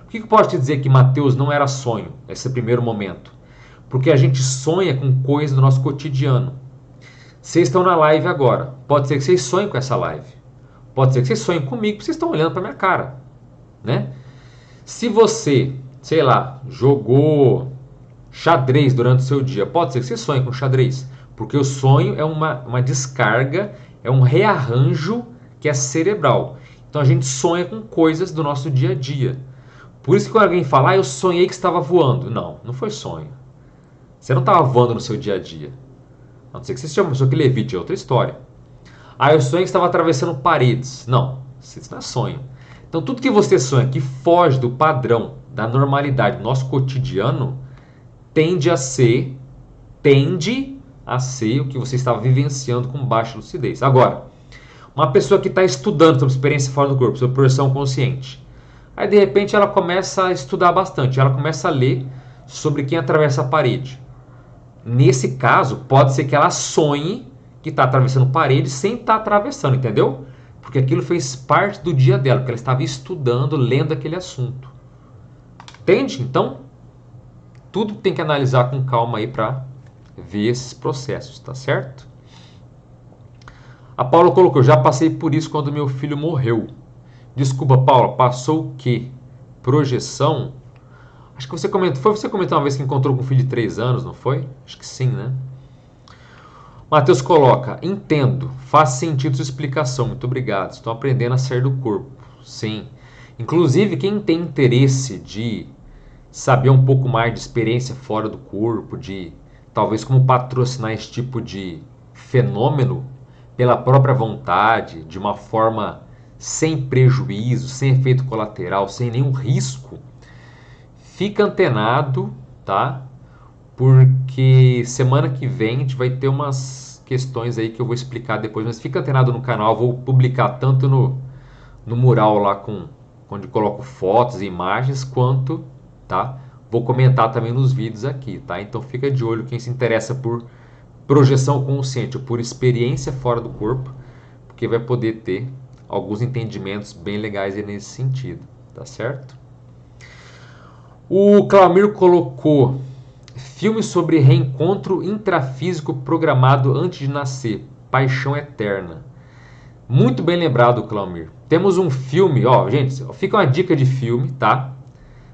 Por que pode te dizer que Mateus não era sonho, esse primeiro momento? Porque a gente sonha com coisas do nosso cotidiano. Vocês estão na live agora, pode ser que vocês sonhem com essa live. Pode ser que vocês sonhem comigo, porque vocês estão olhando para minha cara, né? Se você, sei lá, jogou xadrez durante o seu dia, pode ser que você sonhe com xadrez, porque o sonho é uma descarga, é um rearranjo que é cerebral. Então a gente sonha com coisas do nosso dia a dia. Por isso que quando alguém fala, eu sonhei que estava voando. Não, não foi sonho. Você não estava voando no seu dia a dia. A não ser que você seja uma pessoa que levite, é outra história. Eu sonhei que estava atravessando paredes. Não, isso não é sonho. Então tudo que você sonha que foge do padrão, da normalidade do nosso cotidiano, tende a ser o que você estava vivenciando com baixa lucidez. Agora, uma pessoa que está estudando sobre experiência fora do corpo, sobre projeção consciente, aí de repente ela começa a estudar bastante, ela começa a ler sobre quem atravessa a parede. Nesse caso, pode ser que ela sonhe que está atravessando parede sem estar atravessando, entendeu? Porque aquilo fez parte do dia dela, porque ela estava estudando, lendo aquele assunto. Entende? Então, tudo tem que analisar com calma aí para ver esses processos, tá certo? A Paula colocou, já passei por isso quando meu filho morreu. Desculpa, Paula, passou o quê? Projeção? Acho que você comentou, foi você comentou uma vez que encontrou com um filho de 3 anos, não foi? Acho que sim, né? Matheus coloca, entendo, faz sentido sua explicação, muito obrigado, estou aprendendo a sair do corpo. Sim. Inclusive, quem tem interesse de saber um pouco mais de experiência fora do corpo, de talvez como patrocinar esse tipo de fenômeno pela própria vontade, de uma forma sem prejuízo, sem efeito colateral, sem nenhum risco, fica antenado, tá? Porque semana que vem a gente vai ter umas questões aí que eu vou explicar depois, mas fica antenado no canal, eu vou publicar tanto no mural lá onde coloco fotos e imagens, quanto, tá? Vou comentar também nos vídeos aqui, tá? Então fica de olho quem se interessa por projeção consciente ou por experiência fora do corpo, porque vai poder ter alguns entendimentos bem legais aí nesse sentido, tá certo? O Claumir colocou filme sobre reencontro intrafísico programado antes de nascer, Paixão Eterna. Muito bem lembrado, Claumir. Temos um filme, ó, gente, fica uma dica de filme, tá?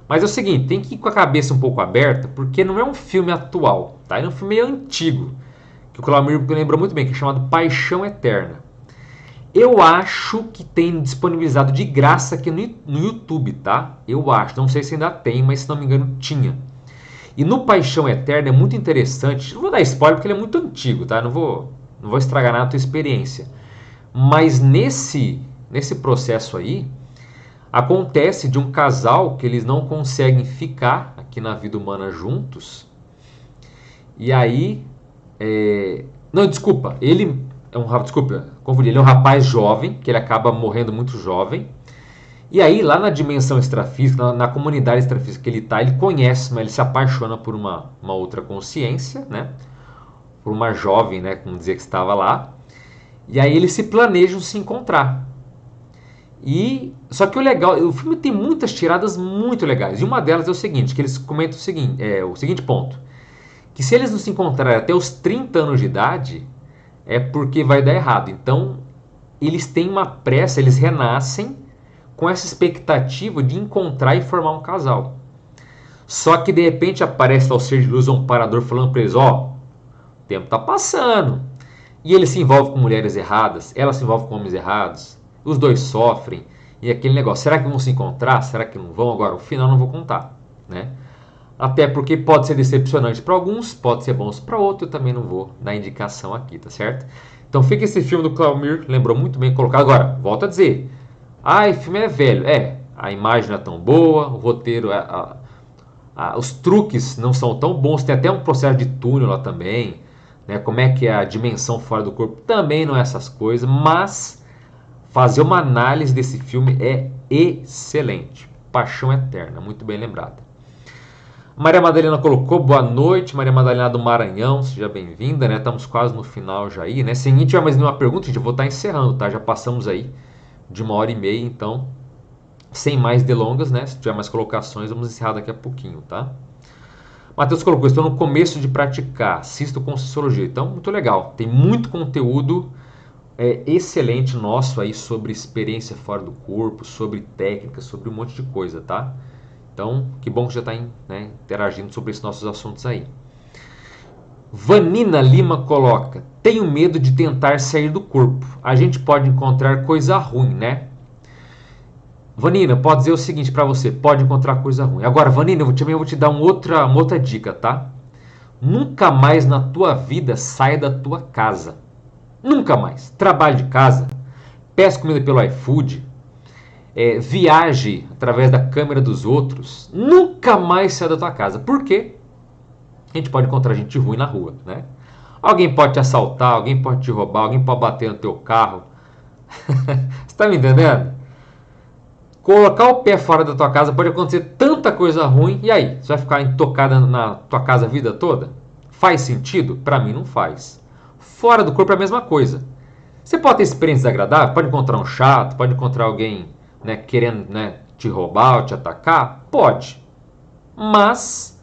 Mas é o seguinte, tem que ir com a cabeça um pouco aberta, porque não é um filme atual, tá? É um filme meio antigo, que o Claumir lembrou muito bem, que é chamado Paixão Eterna. Eu acho que tem disponibilizado de graça aqui no YouTube, tá? Eu acho, não sei se ainda tem, mas se não me engano tinha. E no Paixão Eterna é muito interessante, não vou dar spoiler porque ele é muito antigo, tá? Não vou estragar nada a tua experiência. Mas nesse processo aí, acontece de um casal que eles não conseguem ficar aqui na vida humana juntos. E aí... Não, desculpa. Ele é confundi. Ele é um rapaz jovem, que ele acaba morrendo muito jovem. E aí, lá na dimensão extrafísica, na comunidade extrafísica que ele está, ele conhece, mas ele se apaixona por uma outra consciência, né? por uma jovem, né, como dizer que estava lá. E aí eles se planejam se encontrar. E só que o legal, o filme tem muitas tiradas muito legais. E uma delas é o seguinte, que eles comentam o seguinte ponto, que se eles não se encontrarem até os 30 anos de idade, é porque vai dar errado. Então, eles têm uma pressa, eles renascem com essa expectativa de encontrar e formar um casal. Só que de repente aparece lá o ser de luz, um amparador, falando para eles, ó, o tempo tá passando. E ele se envolve com mulheres erradas, ela se envolve com homens errados, os dois sofrem, e aquele negócio, será que vão se encontrar? Será que não vão? Agora, o final não vou contar, né? Até porque pode ser decepcionante para alguns, pode ser bom para outros, eu também não vou dar indicação aqui, tá certo? Então fica esse filme do Claumir, lembrou muito bem colocado. Agora, volto a dizer, esse filme é velho, a imagem não é tão boa, o roteiro, os truques não são tão bons, tem até um processo de túnel lá também, né? Como é que é a dimensão fora do corpo, também não é essas coisas, mas fazer uma análise desse filme é excelente. Paixão Eterna, muito bem lembrada. Maria Madalena colocou, boa noite, Maria Madalena do Maranhão, seja bem-vinda, né? Estamos quase no final já aí, né? Se ninguém tiver mais nenhuma pergunta, gente, eu vou estar encerrando, tá? Já passamos aí de 1h30, então, sem mais delongas, né? Se tiver mais colocações, vamos encerrar daqui a pouquinho, tá? Matheus colocou, estou no começo de praticar, assisto Conscienciologia, então, muito legal. Tem muito conteúdo excelente nosso aí sobre experiência fora do corpo, sobre técnica, sobre um monte de coisa, tá? Então, que bom que já está interagindo sobre esses nossos assuntos aí. Vanina Lima coloca, tenho medo de tentar sair do corpo. A gente pode encontrar coisa ruim, né? Vanina, pode dizer o seguinte para você, pode encontrar coisa ruim. Agora, Vanina, eu vou te dar uma outra dica, tá? Nunca mais na tua vida saia da tua casa. Nunca mais. Trabalhe de casa, peça comida pelo iFood, viaje através da câmera dos outros, nunca mais saia da tua casa. Por quê? A gente pode encontrar gente ruim na rua, né? Alguém pode te assaltar, alguém pode te roubar, alguém pode bater no teu carro. Você está me entendendo? Colocar o pé fora da tua casa pode acontecer tanta coisa ruim. E aí? Você vai ficar intocada na tua casa a vida toda? Faz sentido? Para mim não faz. Fora do corpo é a mesma coisa. Você pode ter experiências agradáveis, pode encontrar um chato, pode encontrar alguém querendo te roubar ou te atacar? Pode. Mas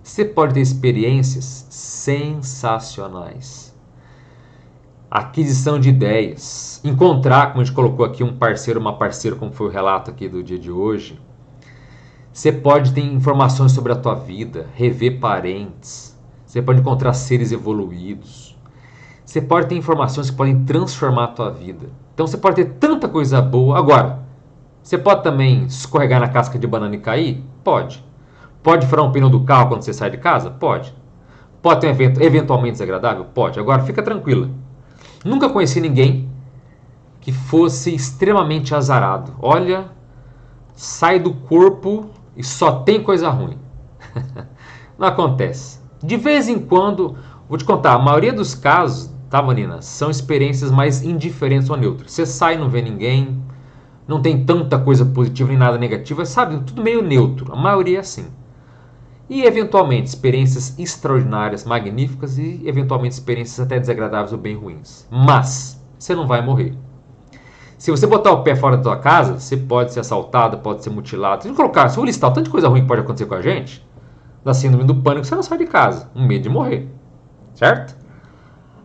você pode ter experiências sensacionais. Aquisição de ideias. Encontrar, como a gente colocou aqui, um parceiro, uma parceira, como foi o relato aqui do dia de hoje. Você pode ter informações sobre a tua vida, rever parentes. Você pode encontrar seres evoluídos. Você pode ter informações que podem transformar a tua vida. Então você pode ter tanta coisa boa. Agora, você pode também escorregar na casca de banana e cair? Pode. Pode furar um pneu do carro quando você sai de casa? Pode. Pode ter um evento eventualmente desagradável? Pode. Agora, fica tranquila. Nunca conheci ninguém que fosse extremamente azarado. Olha, sai do corpo e só tem coisa ruim. Não acontece. De vez em quando, vou te contar, a maioria dos casos, tá, Vanina, são experiências mais indiferentes ou neutras. Você sai e não vê ninguém, não tem tanta coisa positiva nem nada negativa, sabe? Tudo meio neutro. A maioria é assim. E, eventualmente, experiências extraordinárias, magníficas e, eventualmente, experiências até desagradáveis ou bem ruins. Mas, você não vai morrer. Se você botar o pé fora da tua casa, você pode ser assaltado, pode ser mutilado. Se eu vou listar o tanto de coisa ruim que pode acontecer com a gente, da síndrome do pânico, você não sai de casa. Um medo de morrer. Certo?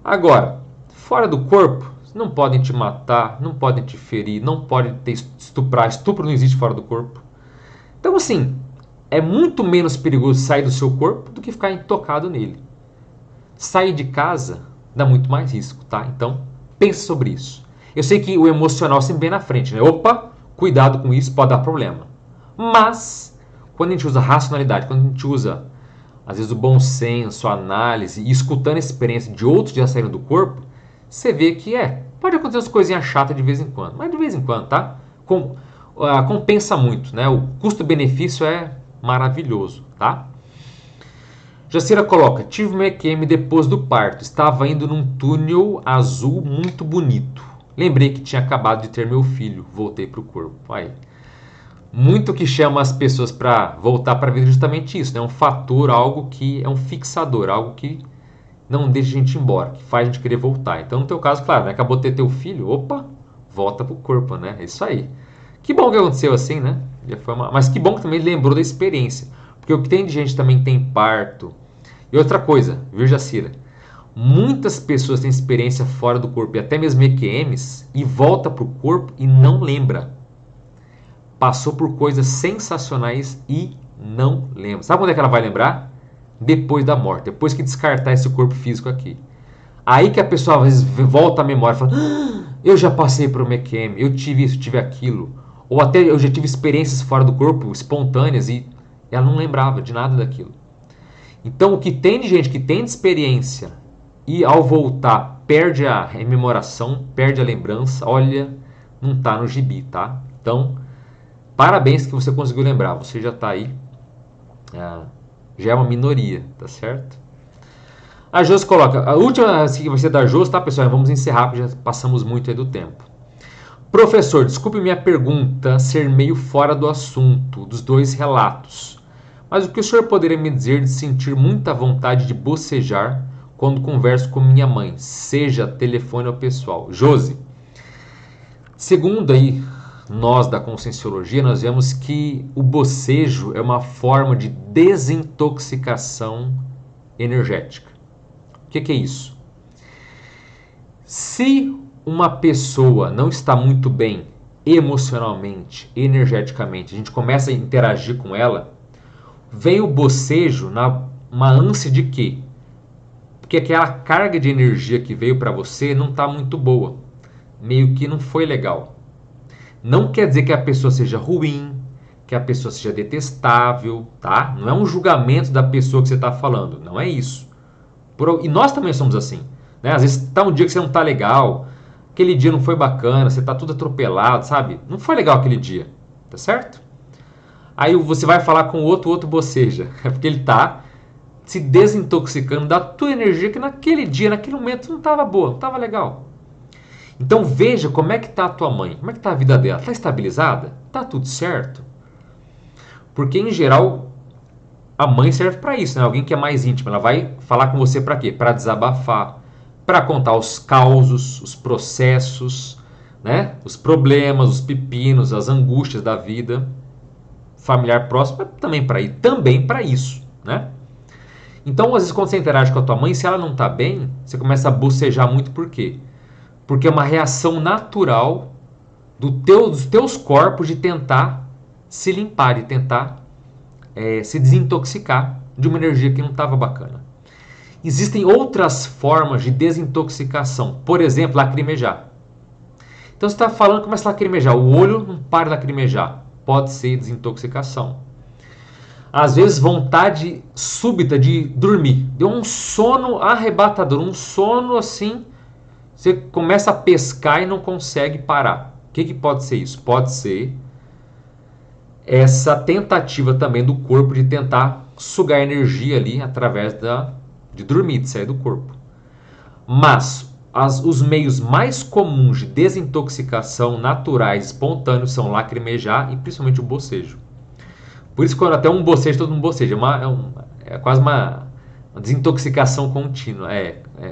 Agora, fora do corpo, não podem te matar, não podem te ferir, não podem te estuprar. Estupro não existe fora do corpo. Então, assim, é muito menos perigoso sair do seu corpo do que ficar intocado nele. Sair de casa dá muito mais risco, tá? Então, pense sobre isso. Eu sei que o emocional sempre vem na frente, né? Opa, cuidado com isso, pode dar problema. Mas, quando a gente usa racionalidade, quando a gente usa, às vezes, o bom senso, a análise, e escutando a experiência de outros que já saíram do corpo, você vê que pode acontecer umas coisinhas chatas de vez em quando, mas de vez em quando, tá? Compensa muito, né? O custo-benefício é maravilhoso, tá? Jacira coloca, tive uma EQM depois do parto, estava indo num túnel azul muito bonito. Lembrei que tinha acabado de ter meu filho, voltei para o corpo. Aí. Muito que chama as pessoas para voltar para a vida é justamente isso, né? Um fator, algo que é um fixador, algo que não deixa a gente ir embora, que faz a gente querer voltar. Então, no teu caso, claro, né? Acabou de ter teu filho, opa, volta pro corpo, né? É isso aí. Que bom que aconteceu assim, né? Mas que bom que também lembrou da experiência. Porque o que tem de gente também tem parto. E outra coisa, viu, Jacira? Muitas pessoas têm experiência fora do corpo e até mesmo EQMs e volta pro corpo e não lembra. Passou por coisas sensacionais e não lembra. Sabe quando é que ela vai lembrar? Depois da morte, depois que descartar esse corpo físico aqui. Aí que a pessoa às vezes volta à memória e fala: eu já passei por uma EQM, eu tive isso, tive aquilo. Ou até eu já tive experiências fora do corpo, espontâneas, e ela não lembrava de nada daquilo. Então o que tem de gente que tem de experiência e ao voltar perde a rememoração, perde a lembrança, olha, não está no gibi, tá? Então, parabéns que você conseguiu lembrar, você já está aí, já é uma minoria, tá certo? A Jos coloca, a última que vai ser da Jos, tá, pessoal? Vamos encerrar, porque já passamos muito aí do tempo. Professor, desculpe minha pergunta ser meio fora do assunto dos dois relatos, mas o que o senhor poderia me dizer de sentir muita vontade de bocejar quando converso com minha mãe, seja telefone ou pessoal? Josi, segundo aí nós da Conscienciologia, nós vemos que o bocejo é uma forma de desintoxicação energética. O que é isso? Se uma pessoa não está muito bem emocionalmente, energeticamente, a gente começa a interagir com ela, vem o bocejo uma ânsia de quê? Porque aquela carga de energia que veio para você não está muito boa. Meio que não foi legal. Não quer dizer que a pessoa seja ruim, que a pessoa seja detestável, tá? Não é um julgamento da pessoa que você está falando, não é isso. E nós também somos assim, né? Às vezes tá um dia que você não tá legal, aquele dia não foi bacana, você tá tudo atropelado, sabe? Não foi legal aquele dia, tá certo? Aí você vai falar com o outro boceja, é porque ele tá se desintoxicando da tua energia que naquele dia, naquele momento não estava boa, não estava legal. Então veja como é que está a tua mãe, como é que está a vida dela, está estabilizada? Está tudo certo? Porque em geral a mãe serve para isso, né? Alguém que é mais íntimo, ela vai falar com você para quê? Para desabafar, para contar os causos, os processos, né? Os problemas, os pepinos, as angústias da vida. Familiar próximo também para isso, né? Então, às vezes, quando você interage com a tua mãe, se ela não está bem, você começa a bocejar muito. Por quê? Porque é uma reação natural dos teus corpos de tentar se limpar, de tentar se desintoxicar de uma energia que não estava bacana. Existem outras formas de desintoxicação. Por exemplo, lacrimejar. Então, você está falando, começa a lacrimejar. O olho não para de lacrimejar. Pode ser desintoxicação. Às vezes vontade súbita de dormir. Deu um sono arrebatador, um sono assim, você começa a pescar e não consegue parar. O que pode ser isso? Pode ser essa tentativa também do corpo de tentar sugar energia ali através de dormir, de sair do corpo. Mas os meios mais comuns de desintoxicação naturais, espontâneos, são lacrimejar e principalmente o bocejo. Por isso, quando até um bocejo, todo mundo boceja. É quase uma desintoxicação contínua,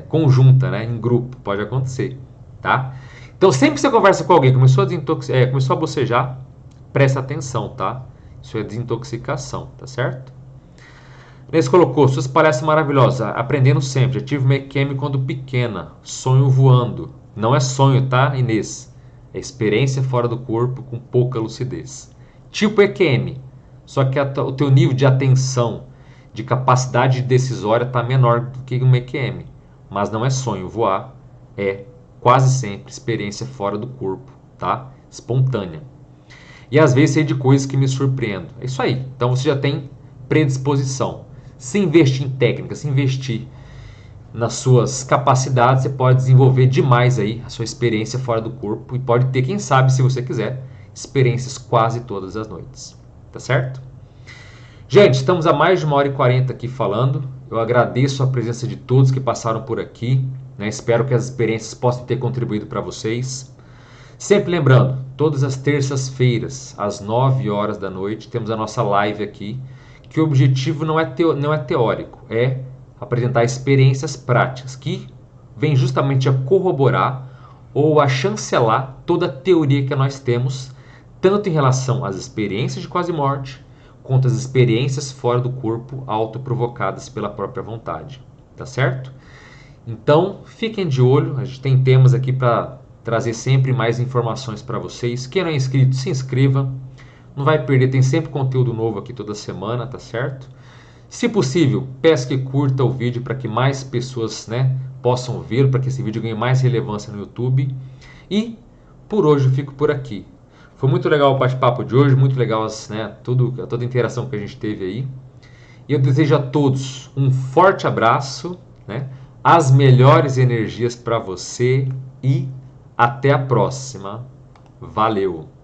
conjunta, né? Em grupo, pode acontecer, tá? Então, sempre que você conversa com alguém, começou a bocejar, presta atenção, tá? Isso é desintoxicação, tá certo? Inês colocou, suas palestras maravilhosas, aprendendo sempre. Já tive uma EQM quando pequena, sonho voando. Não é sonho, tá, Inês? É experiência fora do corpo com pouca lucidez. Tipo EQM. Só que o teu nível de atenção, de capacidade decisória está menor do que uma EQM. Mas não é sonho voar, é quase sempre experiência fora do corpo, tá? Espontânea. E às vezes sei de coisas que me surpreendem. É isso aí. Então você já tem predisposição. Se investir em técnicas, se investir nas suas capacidades, você pode desenvolver demais aí a sua experiência fora do corpo e pode ter, quem sabe, se você quiser, experiências quase todas as noites. Tá certo? Gente, estamos a mais de 1h40 aqui falando. Eu agradeço a presença de todos que passaram por aqui, né? Espero que as experiências possam ter contribuído para vocês. Sempre lembrando, todas as terças-feiras, às 9 horas da noite, temos a nossa live aqui, que o objetivo não é teórico, é apresentar experiências práticas que vêm justamente a corroborar ou a chancelar toda a teoria que nós temos, tanto em relação às experiências de quase morte, quanto às experiências fora do corpo autoprovocadas pela própria vontade. Tá certo? Então, fiquem de olho, a gente tem temas aqui para trazer sempre mais informações para vocês. Quem não é inscrito, se inscreva. Não vai perder, tem sempre conteúdo novo aqui toda semana, tá certo? Se possível, peço que curta o vídeo para que mais pessoas, né, possam ver, para que esse vídeo ganhe mais relevância no YouTube. E por hoje eu fico por aqui. Foi muito legal o bate-papo de hoje, muito legal toda a interação que a gente teve aí. E eu desejo a todos um forte abraço, né, as melhores energias para você e até a próxima. Valeu!